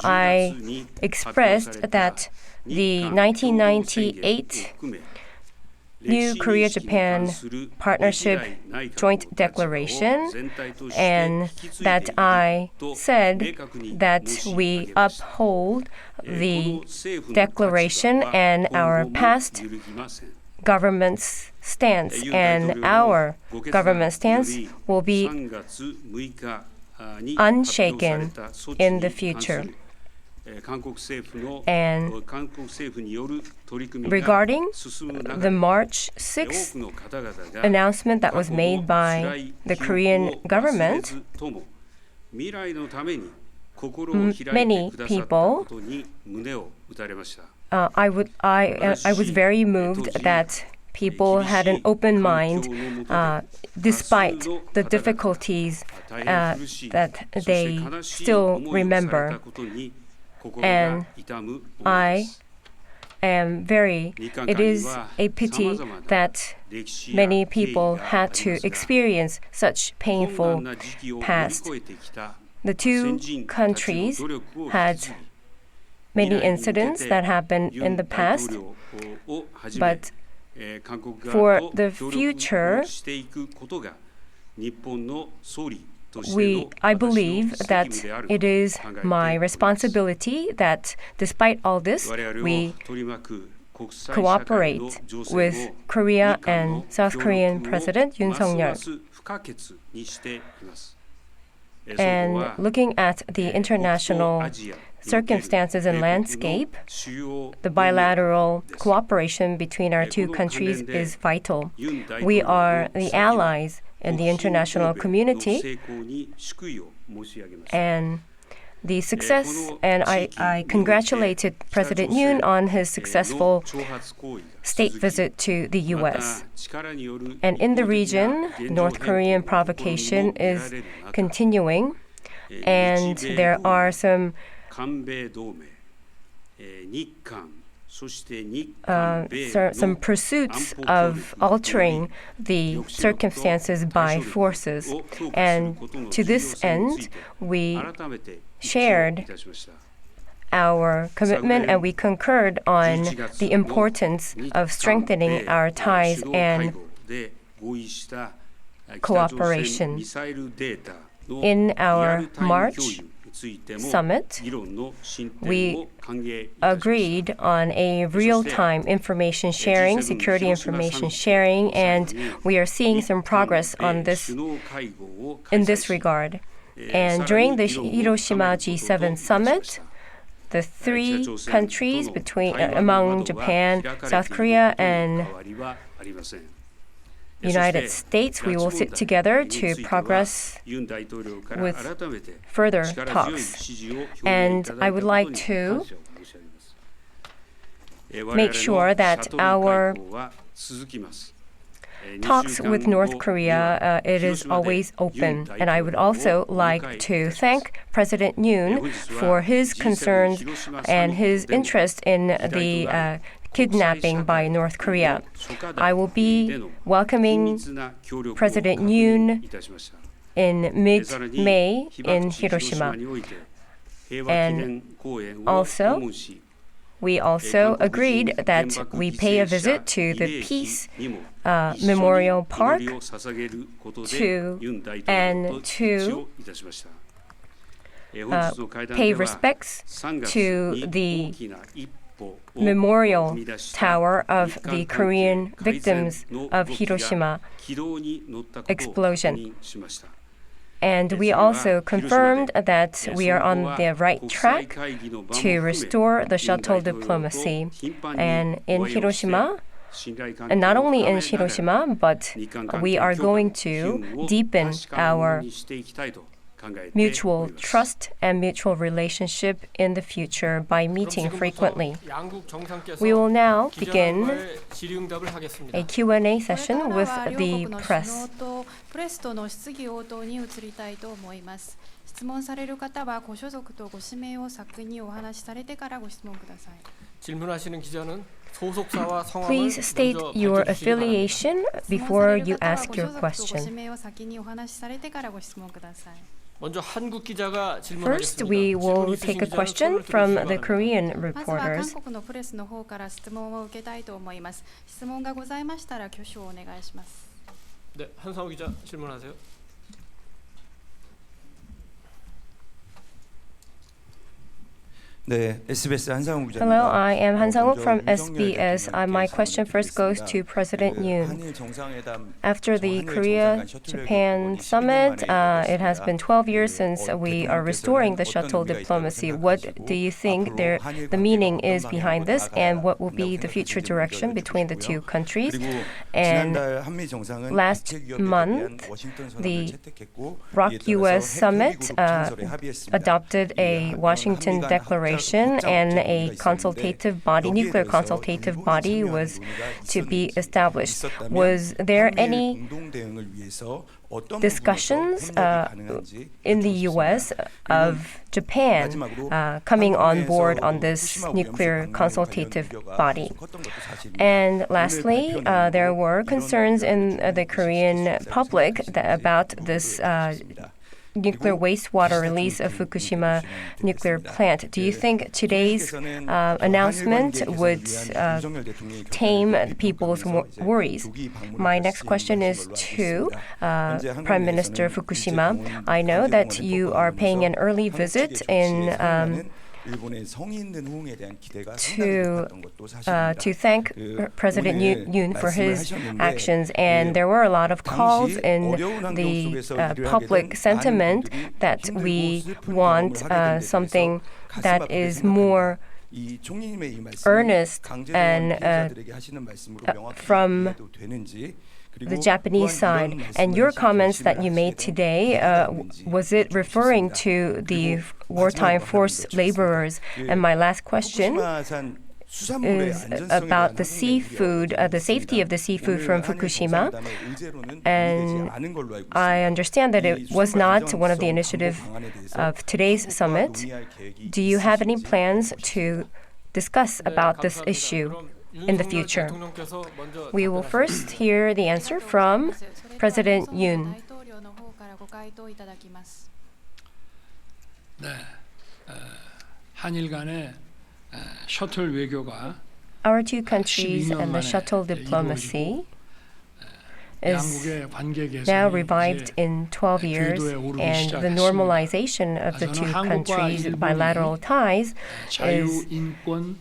I expressed that the 1998 New Korea-Japan Partnership Joint Declaration, and that I said that we uphold the declaration and our past government's stance, and our government stance will be unshaken in the future. And regarding the March 6th announcement that was made by the Korean government, many people, I was very moved that people had an open mind despite the difficulties that they still remember. And it is a pity that many people had to experience such painful past. The two countries had many incidents that happened in the past, but for the future, I believe that it is my responsibility that despite all this, we cooperate with Korea and South Korean President Yoon Suk-yeol. And looking at the international circumstances and landscape, the bilateral cooperation between our two countries is vital. We are the allies in the international community, and the success, and I congratulated President Yoon on his successful state visit to the U.S. And in the region, North Korean provocation is continuing, and there are some pursuits of altering the circumstances by forces. And to this end, we shared our commitment and we concurred on the importance of strengthening our ties and cooperation. In our March summit, we agreed on a real-time information sharing, security information sharing, and we are seeing some progress on this in this regard. And during the Hiroshima G7 summit, the three countries among Japan, South Korea, and United States, we will sit together to progress with further talks. And I would like to make sure that our talks with North Korea, it is always open. And I would also like to thank President Yoon for his concerns and his interest in the kidnapping by North Korea. I will be welcoming President Yoon in mid-May in Hiroshima. And also, we also agreed that we pay a visit to the Peace Memorial Park to pay respects to the memorial tower of the Korean victims of Hiroshima explosion. And we also confirmed that we are on the right track to restore the shuttle diplomacy. And in Hiroshima, and not only in Hiroshima, but we are going to deepen our mutual trust and mutual relationship in the future by meeting frequently. We will now begin a Q&A session with the press. 質問される方はご所属とご氏名を先にお話しされてからご質問ください。 질문하시는 기자는 소속사와 성함을 Please state your affiliation before you ask your question. ご氏名を先にお話しされてからご質問ください。 먼저 한국 기자가 First, 질문하겠습니다. we will take a question from the Korean まずは韓 reporters. 国のプレスの方から質問を受けたいと思います。質問がございましたら挙手をお願いします。 네, 한상호 기자 질문하세요. 네, SBS 한상욱 기자입니다. Hello, I am Han Sang-wook from SBS. My question first goes to President Yoon. 한일 정상회담 After the Korea-Japan summit, it has been 12 years since we are restoring the shuttle diplomacy. What do you think the meaning is behind this, and what will be the future direction between the two countries? And last month, the ROK-US summit adopted a Washington declaration, and a consultative body, nuclear consultative body, was to be established. Was there any discussions in the U.S. of Japan coming on board on this nuclear consultative body? And lastly, there were concerns in the Korean public about this nuclear wastewater release of Fukushima nuclear plant. Do you think today's announcement would tame people's worries? My next question is to Prime Minister Fukushima. I know that you are paying an early visit to thank President Yoon for his actions, and there were a lot of calls in the public sentiment that we want something that is more earnest and from the Japanese side. And your comments that you made today, was it referring to the wartime forced laborers? And my last question is about the seafood, the safety of the seafood from Fukushima. And I understand that it was not one of the initiatives of today's summit. Do you have any plans to discuss about this issue in the future? We will first hear the answer from President Yoon. 네, 한일 간의 셔틀 외교가 Our two countries and the shuttle diplomacy is 양국의 관계 now 개선이 revived 이제 in 12 years, 궤도에 오르기 and the 시작했습니다. normalization of the two 저는 한국과 countries' 일본이 bilateral ties 자유, is 인권,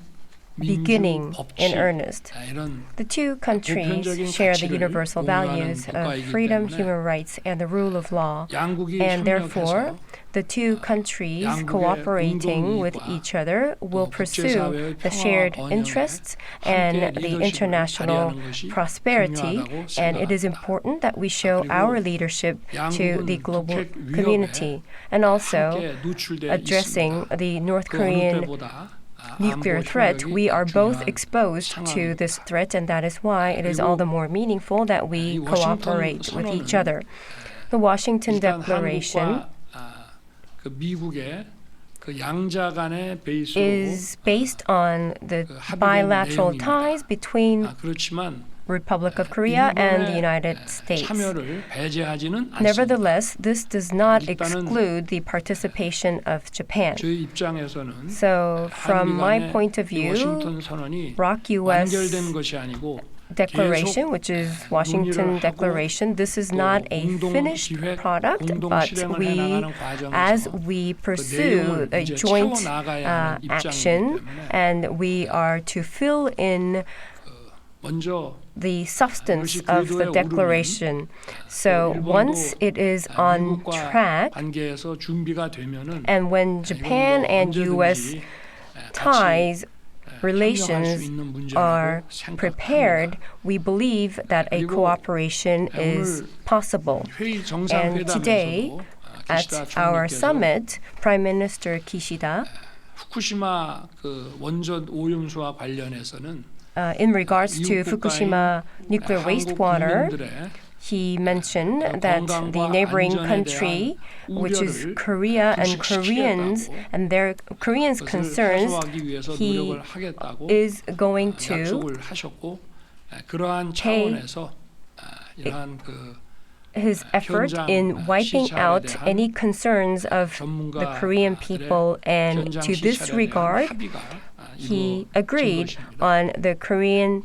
beginning 민주, in 법치 earnest. 이런 The two countries 보편적인 share the 가치를 universal 공유하는 values of 국가이기 freedom, 때문에 human rights, and the rule of law, 양국이 and therefore 협력해서 the two countries 양국의 cooperating with 공동이익과 each other will 또 pursue 국제사회의 the 평화와 shared 번영에 interests 함께 and the 리더십을 international 발휘하는 것이 prosperity, 중요하다고 and it is 생각합니다. important that we show our leadership to the 양국은 global 북핵 위협에 community, and also 함께 노출돼 addressing 있습니다. the North 그 어느 Korean 때보다 nuclear 안보 threat. 협력이 We are both 중요한 exposed to this 상황입니다. threat, and that is why it is all the more meaningful that we 이 워싱턴 cooperate with each 선언은 other. The Washington 일단 Declaration 한국과 그 미국의 그 양자 간의 베이스로 is based on the 합의된 bilateral 내용입니다. ties between 그렇지만 Republic of Korea and the 일본의 United States. 참여를 배제하지는 않습니다. Nevertheless, this does not 일단은 exclude the participation of Japan. 저희 입장에서는 So, from my 한미 point of 간의 이 view, 워싱턴 선언이 ROK-US 완결된 것이 아니고 Declaration, which is Washington Declaration, this is not a finished product, but as we pursue a joint action, and we are to fill in 먼저 the substance of the declaration. So once it is on 미국과 track, 관계에서 준비가 되면은 and when Japan and U.S. ties relations are prepared, we believe that a cooperation is possible. And today, at our summit, Prime Minister Kishida, 후쿠시마 그 원전 오염수와 관련해서는 in regards to Fukushima nuclear wastewater, he mentioned that the neighboring country, which is Korea and Koreans and their Koreans' concerns, he is going to pay his effort in wiping out any concerns of the Korean people, and to this regard, he agreed on the Korean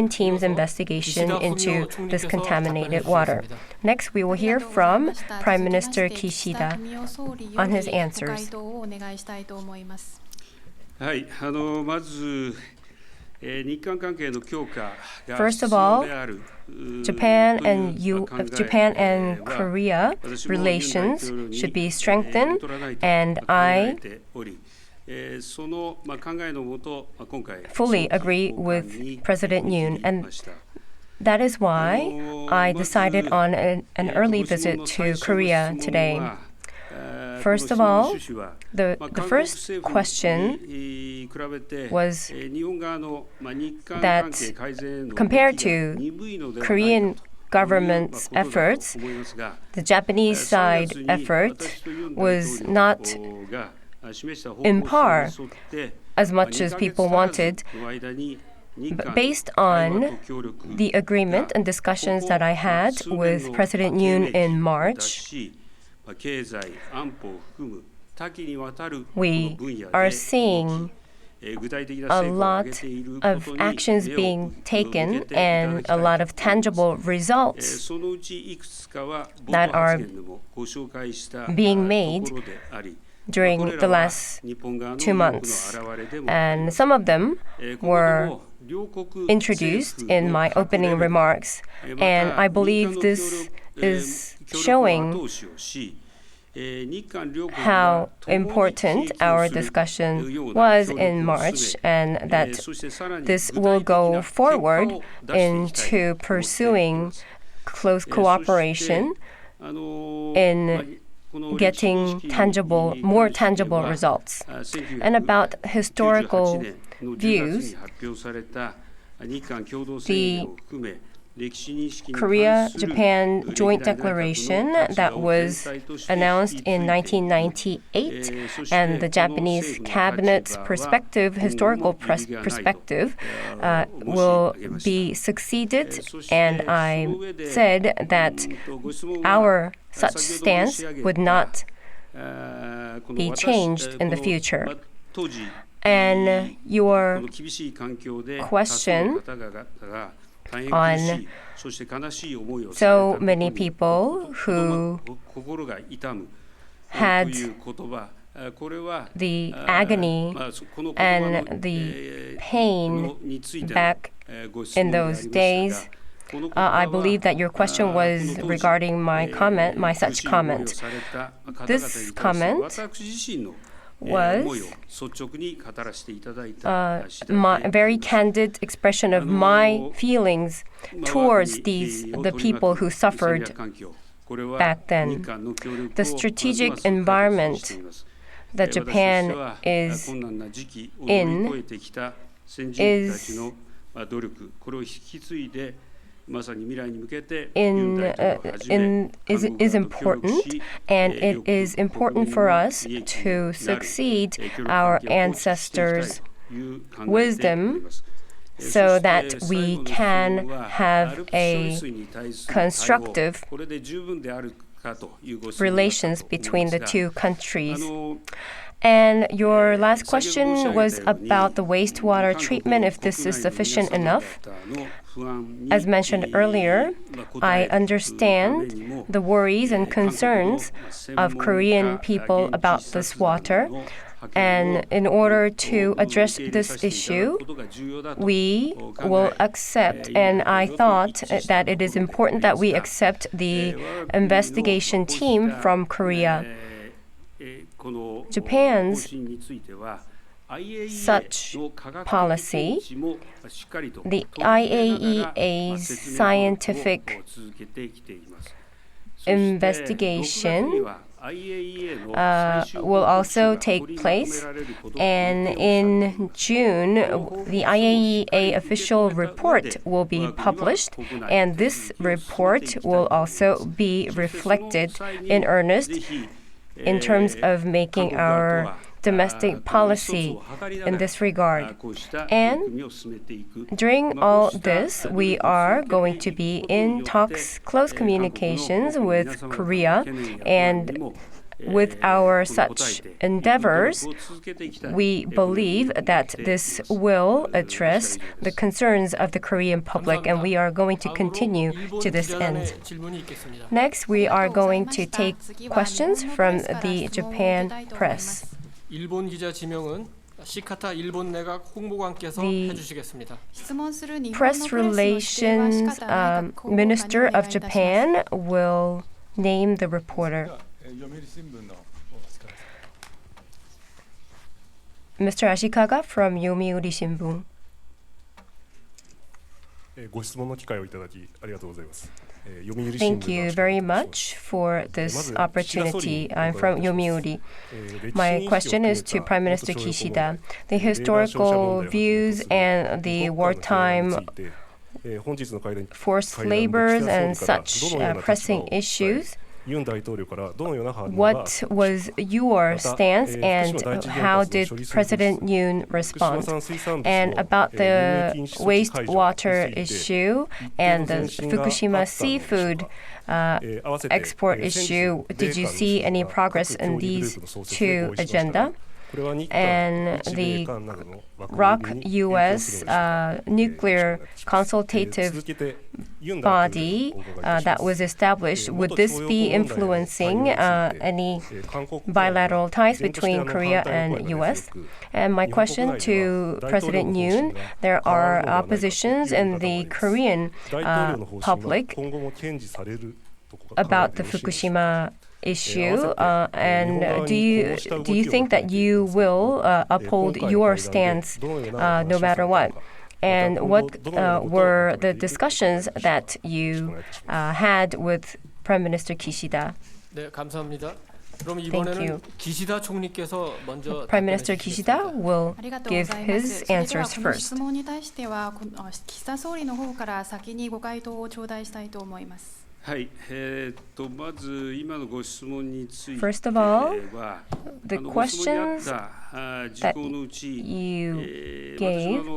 team's investigation into this contaminated water. Next, we will hear from Prime Minister Kishida on his answers. First of all, Japan and Korea relations should be strengthened, and I fully agree with President Yoon, and that is why I decided on an early visit to Korea today. First of all, the first question was that compared to Korean government's efforts, the Japanese side effort was not in par as much as people wanted. But based on the agreement and discussions that I had with President Yoon in March, we are seeing a lot of actions being taken and a lot of tangible results that are being made during the last 2 months. And some of them were introduced in my opening remarks. And I believe this is showing how important our discussion was in March, and that this will go forward into pursuing close cooperation in getting more tangible results. And about historical views, the Korea-Japan Joint Declaration that was announced in 1998, and the Japanese Cabinet's historical perspective, will be succeeded, and I said that our such stance would not be changed in the future. And your question on so many people who had the agony and the pain back in those days. I believe that your question was regarding my comment, my such comment. This comment was my very candid expression of my feelings towards the people who suffered back then. The strategic environment that Japan is in is important, and it is important for us to succeed our ancestors' wisdom so that we can have a constructive relations between the two countries. And your last question was about the wastewater treatment, if this is sufficient enough. As mentioned earlier, I understand the worries and concerns of Korean people about this water. And in order to address this issue, we will accept, and I thought that it is important that we accept the investigation team from Korea. Japan's such policy, the IAEA's scientific investigation will also take place, and in June the IAEA official report will be published, and this report will also be reflected in earnest in terms of making our domestic policy in this regard. And during all this, we are going to be in talks, close communications with Korea, and with our such endeavors, we believe that this will address the concerns of the Korean public, and we are going to continue to this end. Next, we are going to take questions from the Japan press. The Press Relations Minister of Japan will name the reporter. Mr. Ashikaga from Yomiuri Shimbun. Thank you very much for this opportunity. I'm from Yomiuri. My question is to Prime Minister Kishida. The historical views and the wartime forced labors and such pressing issues. What was your stance, and how did President Yoon respond? And about the wastewater issue and the Fukushima seafood export issue, did you see any progress in these two agendas? And the ROK-US nuclear consultative body that was established, would this be influencing any bilateral ties between Korea and US? And my question to President Yoon, there are oppositions in the Korean public about the Fukushima issue, and do you think that you will uphold your stance no matter what? And what were the discussions that you had with Prime Minister Kishida? Thank you. Prime Minister Kishida will give his answers first. First of all, the questions that you gave,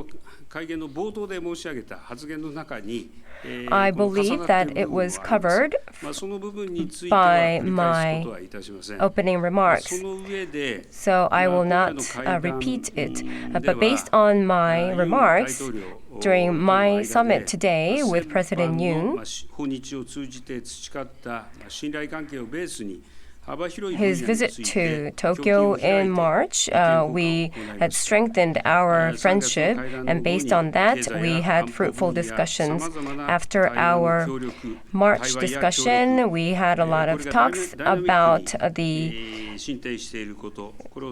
I believe that it was covered by my opening remarks, so I will not repeat it. But based on my remarks, during my summit today with President Yoon, his visit to Tokyo in March, we had strengthened our friendship, and based on that, we had fruitful discussions. After our March discussion, we had a lot of talks about the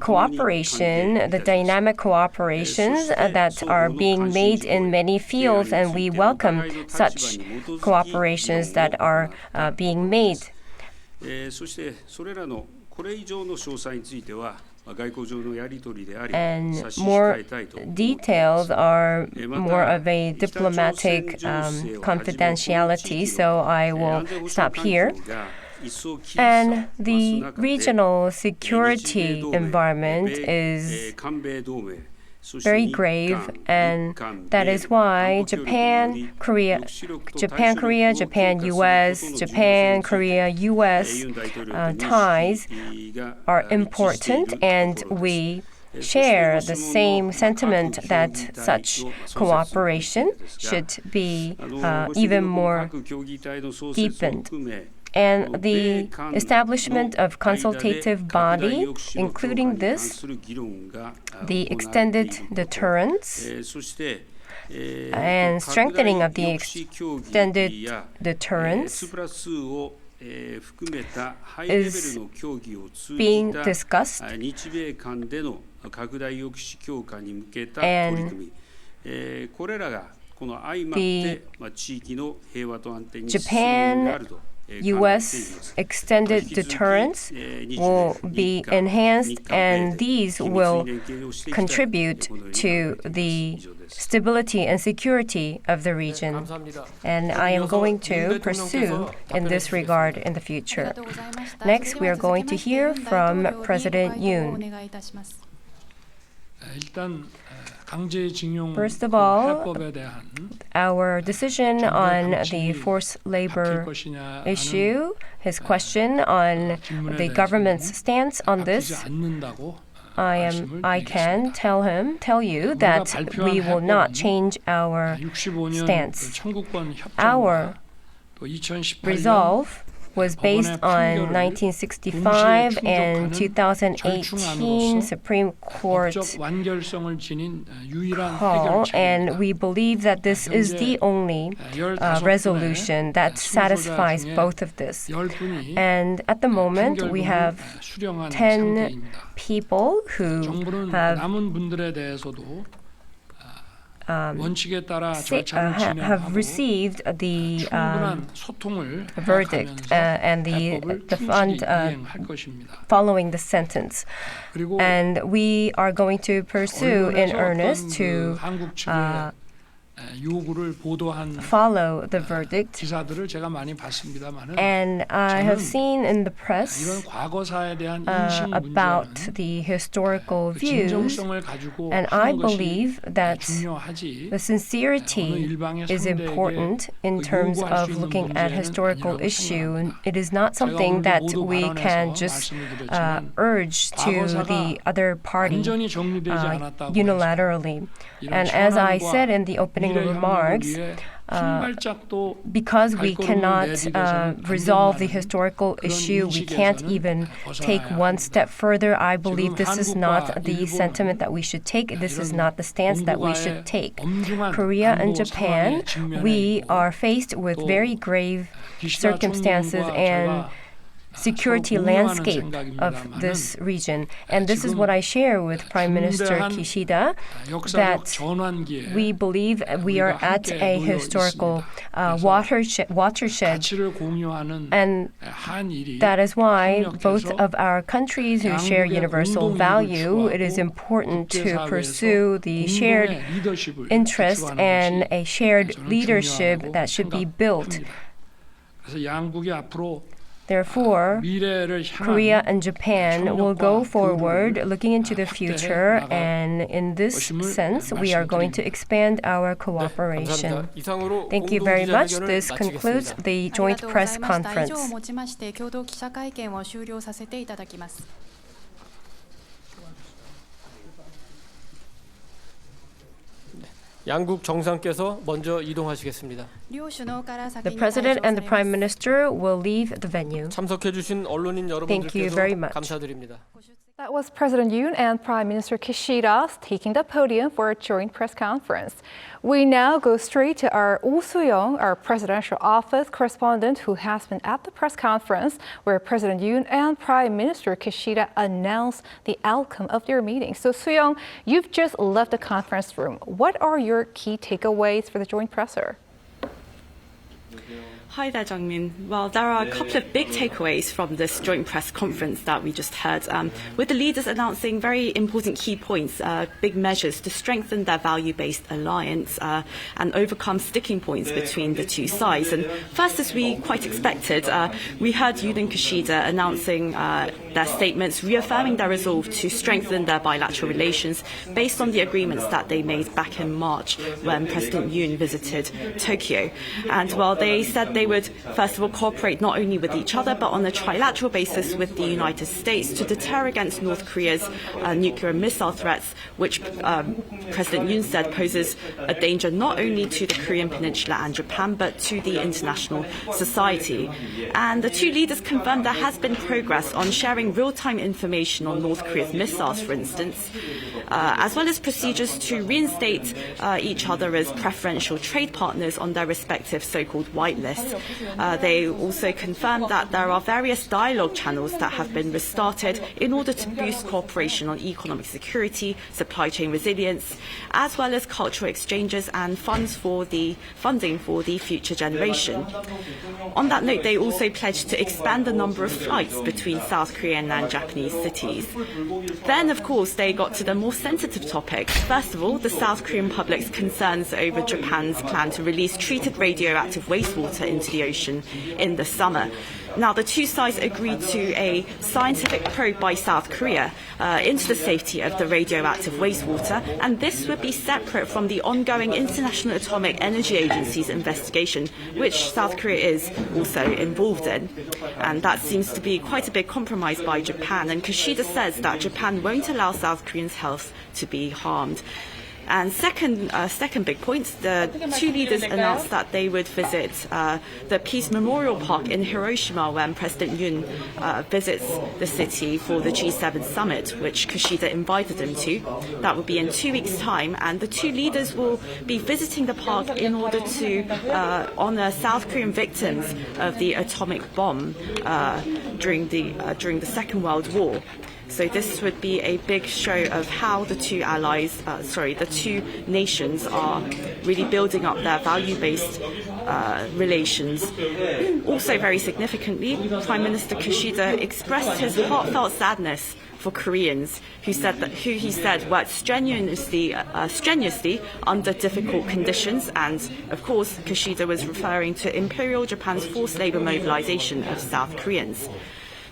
cooperation, the dynamic cooperations that are being made in many fields, and we welcome such cooperations that are being made. And more details are more of a diplomatic confidentiality, so I will stop here. And the regional security environment is very grave, and that is why Japan, Korea, Japan-US, Japan-Korea-US ties are important, and we share the same sentiment that such cooperation should be even more deepened. And the establishment of consultative body, including this, the extended deterrence, and strengthening of the extended deterrence is being discussed, and the Japan-US extended deterrence will be enhanced, and these will contribute to the stability and security of the region. And I am going to pursue in this regard in the future. Next, we are going to hear from President Yoon. First of all, our decision on the forced labor issue, his question on the government's stance on this, I can tell you that we will not change our stance. Our resolve was based on 1965 and 2018 Supreme Court call, and we believe that this is the only resolution that satisfies both of this. And at the moment, we have 10 people who have received the verdict and the fund following the sentence. And we are going to pursue in earnest to follow the verdict. And I have seen in the press about the historical views, and I believe that the sincerity is important in terms of looking at historical issue. It is not something that we can just urge to the other party unilaterally. And as I said in the opening remarks, because we cannot resolve the historical issue, we can't even take one step further. I believe this is not the sentiment that we should take. This is not the stance that we should take. Korea and Japan, we are faced with very grave circumstances and security landscape of this region. And this is what I share with Prime Minister Kishida, that we believe we are at a historical watershed, and that is why both of our countries who share universal value, it is important to pursue the shared interest and a shared leadership that should be built. Therefore, Korea and Japan will go forward looking into the future, and in this sense, we are going to expand our cooperation. Thank you very much. This concludes the joint press conference. 양국 정상께서 먼저 이동하시겠습니다. The President and the Prime Minister will leave the venue. 참석해주신 언론인 Thank you very 여러분들께서 much. 감사드립니다. That was President Yoon and Prime Minister Kishida taking the podium for a joint press conference. We now go straight to our Oh Soo-young, our presidential office correspondent who has been at the press conference where President Yoon and Prime Minister Kishida announced the outcome of their meeting. So Soo-young, you've just left the conference room. What are your key takeaways for the joint presser? Hi there, Jungmin. Well, there are a couple of big takeaways from this joint press conference that we just heard, with the leaders announcing very important key points, big measures to strengthen their value-based alliance and overcome sticking points between the two sides. And first, as we quite expected, we heard Yoon and Kishida announcing their statements, reaffirming their resolve to strengthen their bilateral relations based on the agreements that they made back in March when President Yoon visited Tokyo. And while they said they would, first of all, cooperate not only with each other, but on a trilateral basis with the United States to deter against North Korea's nuclear missile threats, which President Yoon said poses a danger not only to the Korean Peninsula and Japan, but to the international society. And the two leaders confirmed there has been progress on sharing real-time information on North Korea's missiles, for instance, as well as procedures to reinstate each other as preferential trade partners on their respective so-called white lists. They also confirmed that there are various dialogue channels that have been restarted in order to boost cooperation on economic security, supply chain resilience, as well as cultural exchanges and funding for the future generation. On that note, they also pledged to expand the number of flights between South Korean and Japanese cities. Then, of course, they got to the more sensitive topics. First of all, the South Korean public's concerns over Japan's plan to release treated radioactive wastewater into the ocean in the summer. Now, the two sides agreed to a scientific probe by South Korea into the safety of the radioactive wastewater, and this would be separate from the ongoing International Atomic Energy Agency's investigation, which South Korea is also involved in. And that seems to be quite a big compromise by Japan, and Kishida says that Japan won't allow South Koreans' health to be harmed. And second big point, the two leaders announced that they would visit the Peace Memorial Park in Hiroshima when President Yoon visits the city for the G7 summit, which Kishida invited him to. That will be in 2 weeks' time, and the two leaders will be visiting the park in order to honor South Korean victims of the atomic bomb during the Second World War. So this would be a big show of how the two nations are really building up their value-based relations. Also, very significantly, Prime Minister Kishida expressed his heartfelt sadness for Koreans who he said worked strenuously under difficult conditions, and of course Kishida was referring to Imperial Japan's forced labor mobilization of South Koreans.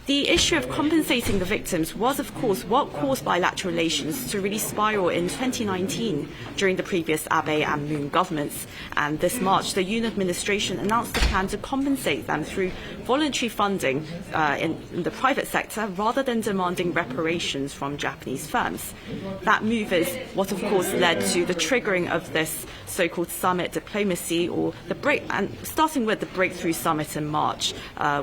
The issue of compensating the victims was, of course, what caused bilateral relations to really spiral in 2019 during the previous Abe and Moon governments. And this March, the Yoon administration announced a plan to compensate them through voluntary funding in the private sector rather than demanding reparations from Japanese firms. That move is what, of course, led to the triggering of this so-called summit diplomacy, or starting with the Breakthrough Summit in March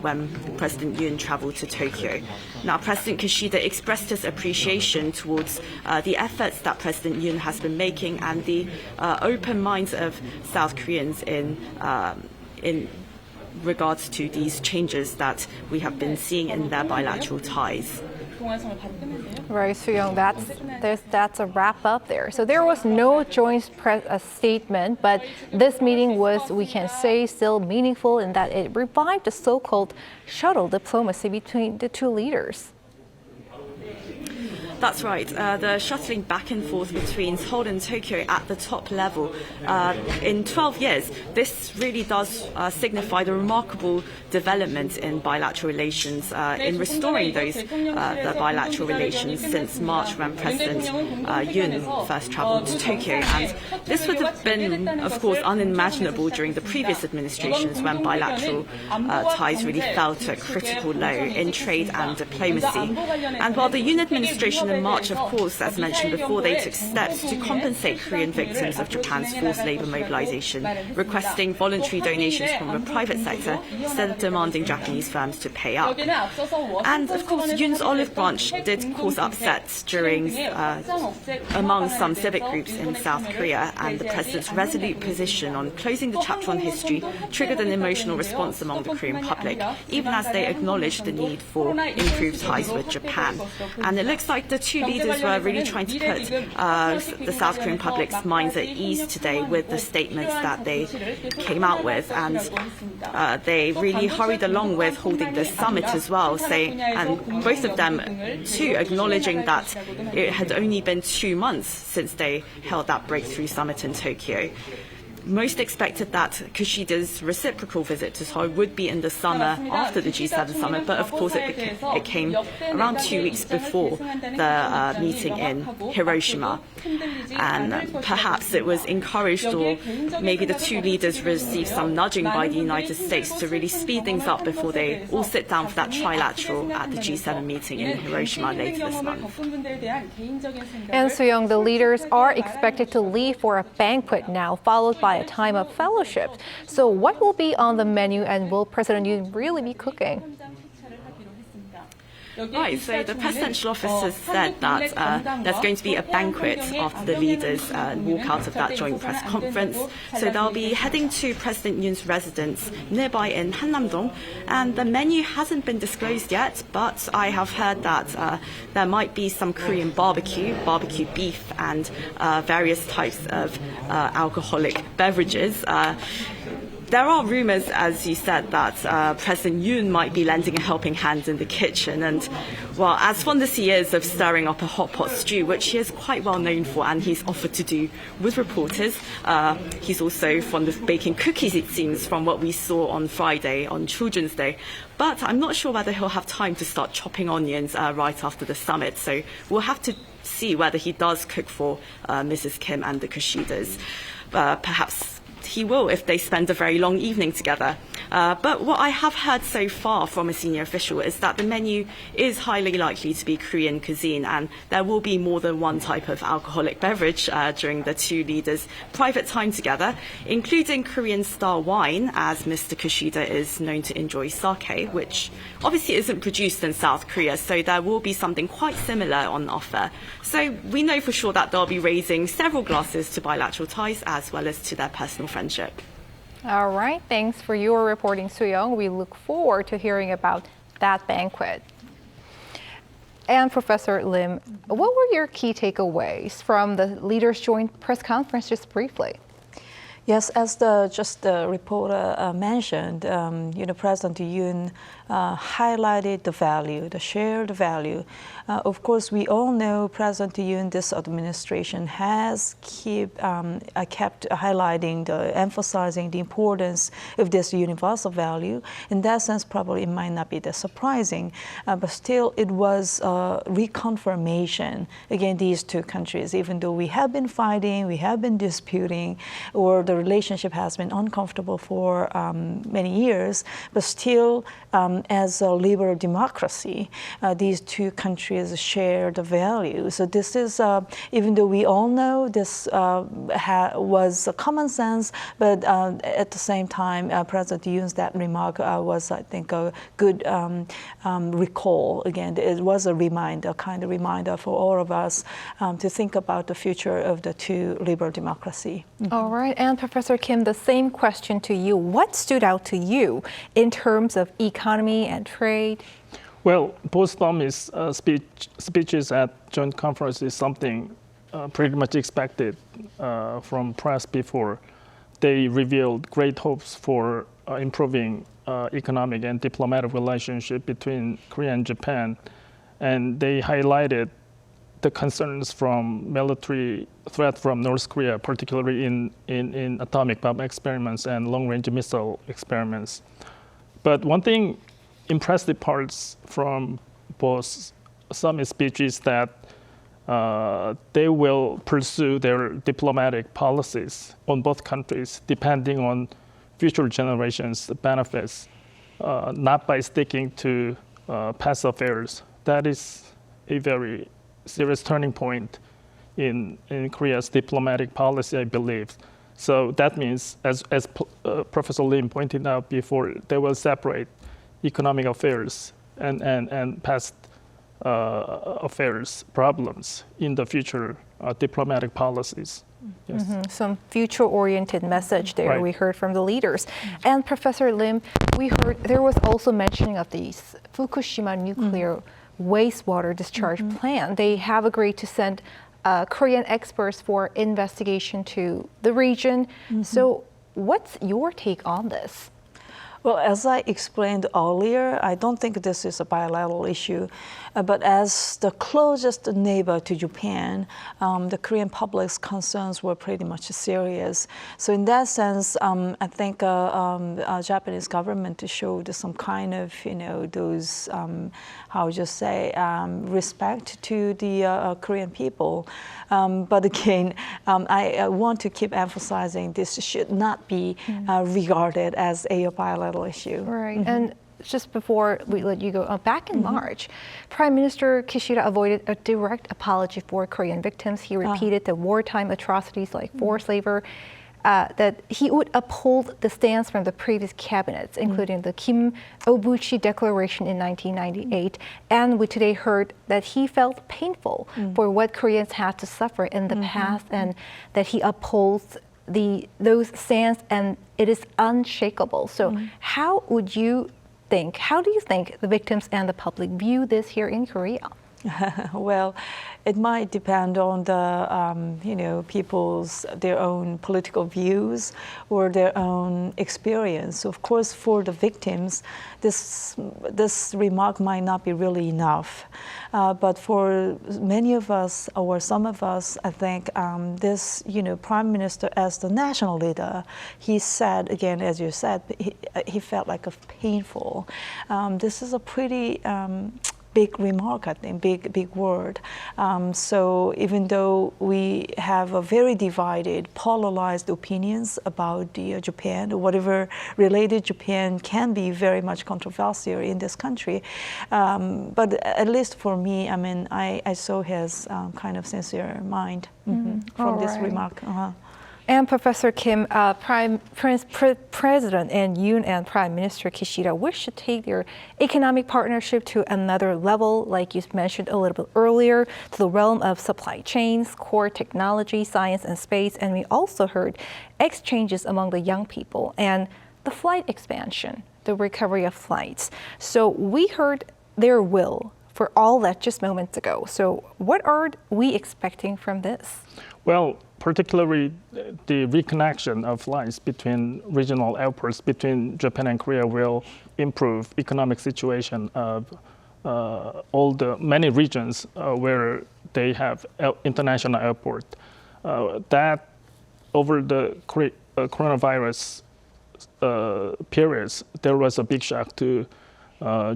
when President Yoon travelled to Tokyo. Now, President Kishida expressed his appreciation towards the efforts that President Yoon has been making and the open minds of South Koreans in regards to these changes that we have been seeing in their bilateral ties. Right, Soo-young, that's a wrap up there. So there was no joint press statement, but this meeting was, we can say, still meaningful in that it revived the so-called shuttle diplomacy between the two leaders. That's right. The shuttling back and forth between Seoul and Tokyo at the top level in 12 years, this really does signify the remarkable development in bilateral relations, in restoring the bilateral relations since March when President Yoon first travelled to Tokyo. And this would have been, of course, unimaginable during the previous administrations when bilateral ties really fell to a critical low in trade and diplomacy. And while the Yoon administration And in March, of course, as mentioned before, they took steps to compensate Korean victims of Japan's forced labour mobilisation, requesting voluntary donations from the private sector instead of demanding Japanese firms to pay up. And of course, Yoon's olive branch did cause upset among some civic groups in South Korea, and the president's resolute position on closing the chapter on history triggered an emotional response among the Korean public, even as they acknowledged the need for improved ties with Japan. And it looks like the two leaders were really trying to put the South Korean public's minds at ease today with the statements that they came out with, and they really hurried along with holding this summit as well, saying, and both of them too acknowledging that it had only been 2 months since they held that breakthrough summit in Tokyo. Most expected that Kishida's reciprocal visit to Seoul would be in the summer after the G7 summit, but of course it came around 2 weeks before the meeting in Hiroshima. And perhaps it was encouraged, or maybe the two leaders received some nudging by the United States to really speed things up before they all sit down for that trilateral at the G7 meeting in Hiroshima later this month. And Soo-young, the leaders are expected to leave for a banquet now, followed by a time of fellowship. So what will be on the menu, and will President Yoon really be cooking? Right, so the presidential office has said that there's going to be a banquet after the leaders walk out of that joint press conference. So they'll be heading to President Yoon's residence nearby in Hannam-dong, and the menu hasn't been disclosed yet, but I have heard that there might be some Korean barbecue beef, and various types of alcoholic beverages. There are rumours, as you said, that President Yoon might be lending a helping hand in the kitchen. And, well, as fond as he is of stirring up a hot pot stew, which he is quite well known for and he's offered to do with reporters, he's also fond of baking cookies, it seems, from what we saw on Friday, on Children's Day. But I'm not sure whether he'll have time to start chopping onions right after the summit. So we'll have to see whether he does cook for Mrs. Kim and the Kishidas. Perhaps he will if they spend a very long evening together. But what I have heard so far from a senior official is that the menu is highly likely to be Korean cuisine, and there will be more than one type of alcoholic beverage during the two leaders' private time together, including Korean-style wine, as Mr. Kishida is known to enjoy sake, which obviously isn't produced in South Korea, so there will be something quite similar on offer. So we know for sure that they'll be raising several glasses to bilateral ties as well as to their personal friendship. All right, thanks for your reporting, Soo-young. We look forward to hearing about that banquet. And Professor Lim, what were your key takeaways from the leaders' joint press conference, just briefly? Yes, as the reporter mentioned, President Yoon highlighted the value, the shared value. Of course, we all know President Yoon, this administration has kept highlighting, emphasizing the importance of this universal value. In that sense, probably it might not be that surprising, but still it was reconfirmation. Again, these two countries, even though we have been fighting, we have been disputing, or the relationship has been uncomfortable for many years, but still, as a liberal democracy, these two countries share the value. So this is, even though we all know this was common sense, but at the same time, President Yoon's that remark was, I think, a good recall. Again, it was a reminder, kind of reminder for all of us to think about the future of the two liberal democracy. Mm-hmm. All right, and Professor Kim, the same question to you. What stood out to you in terms of economy and trade? Well, both Tommy's speeches at joint conference is something pretty much expected from press before. They revealed great hopes for improving economic and diplomatic relationship between Korea and Japan, and they highlighted the concerns from military threat from North Korea, particularly in atomic bomb experiments and long-range missile experiments. But one thing, impressive parts from both summit speeches, that they will pursue their diplomatic policies on both countries, depending on future generations' benefits, not by sticking to past affairs. That is a very serious turning point in Korea's diplomatic policy, I believe. So that means, as Professor Lim pointed out before, they will separate economic affairs and past affairs problems in the future diplomatic policies. Yes. Some future-oriented message there. Right. We heard from the leaders. And Professor Lim, we heard there was also mentioning of the Fukushima nuclear wastewater discharge plant. They have agreed to send Korean experts for investigation to the region. So what's your take on this? Well, as I explained earlier, I don't think this is a bilateral issue. But as the closest neighbor to Japan, the Korean public's concerns were pretty much serious. So in that sense, I think Japanese government showed some kind of, those, respect to the Korean people. But again, I want to keep emphasizing this should not be regarded as a bilateral issue. Right. And just before we let you go, back in March, Prime Minister Kishida avoided a direct apology for Korean victims. He repeated the wartime atrocities like forced labor, that he would uphold the stance from the previous cabinets, including the Kim Obuchi Declaration in 1998. And we today heard that he felt painful for what Koreans had to suffer in the past, and that he upholds those stance, and it is unshakable. So how do you think the victims and the public view this here in Korea? Well, it might depend on the people's their own political views or their own experience. Of course, for the victims, this remark might not be really enough. But for many of us, or some of us, I think this Prime Minister, as the national leader, he said again, as you said, he felt like a painful. This is a pretty big remark, I think, big word. So even though we have a very divided, polarized opinions about Japan, whatever related Japan can be very much controversial in this country. But at least for me, I saw his kind of sincere mind from this remark. And Professor Kim, President and Yoon and Prime Minister Kishida wish to take their economic partnership to another level, like you mentioned a little bit earlier, to the realm of supply chains, core technology, science and space. And we also heard exchanges among the young people and the flight expansion, the recovery of flights. So we heard their will for all that just moments ago. So what are we expecting from this? Well, particularly the reconnection of flights between regional airports between Japan and Korea will improve economic situation of many regions where they have international airport. That over the coronavirus periods, there was a big shock to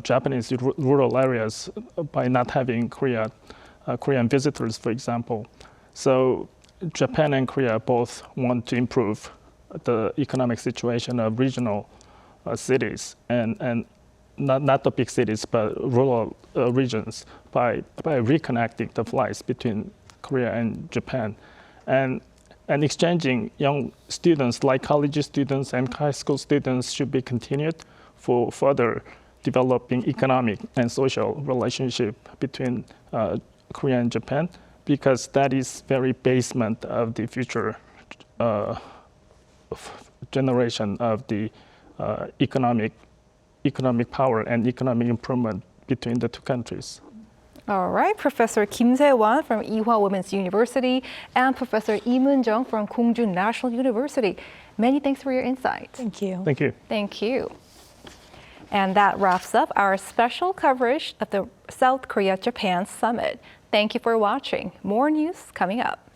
Japanese rural areas by not having Korean visitors, for example. So Japan and Korea both want to improve the economic situation of regional cities and not the big cities, but rural regions by reconnecting the flights between Korea and Japan, and exchanging young students like college students and high school students should be continued for further developing economic and social relationship between Korea and Japan, because that is very basement of the future generation of the economic power and economic improvement between the two countries. All right, Professor Kim Se-won from Ewha Women's University and Professor Lee Moon-jung from Koongju National University. Many thanks for your insights. Thank you. Thank you. Thank you. And that wraps up our special coverage of the South Korea-Japan Summit. Thank you for watching. More news coming up.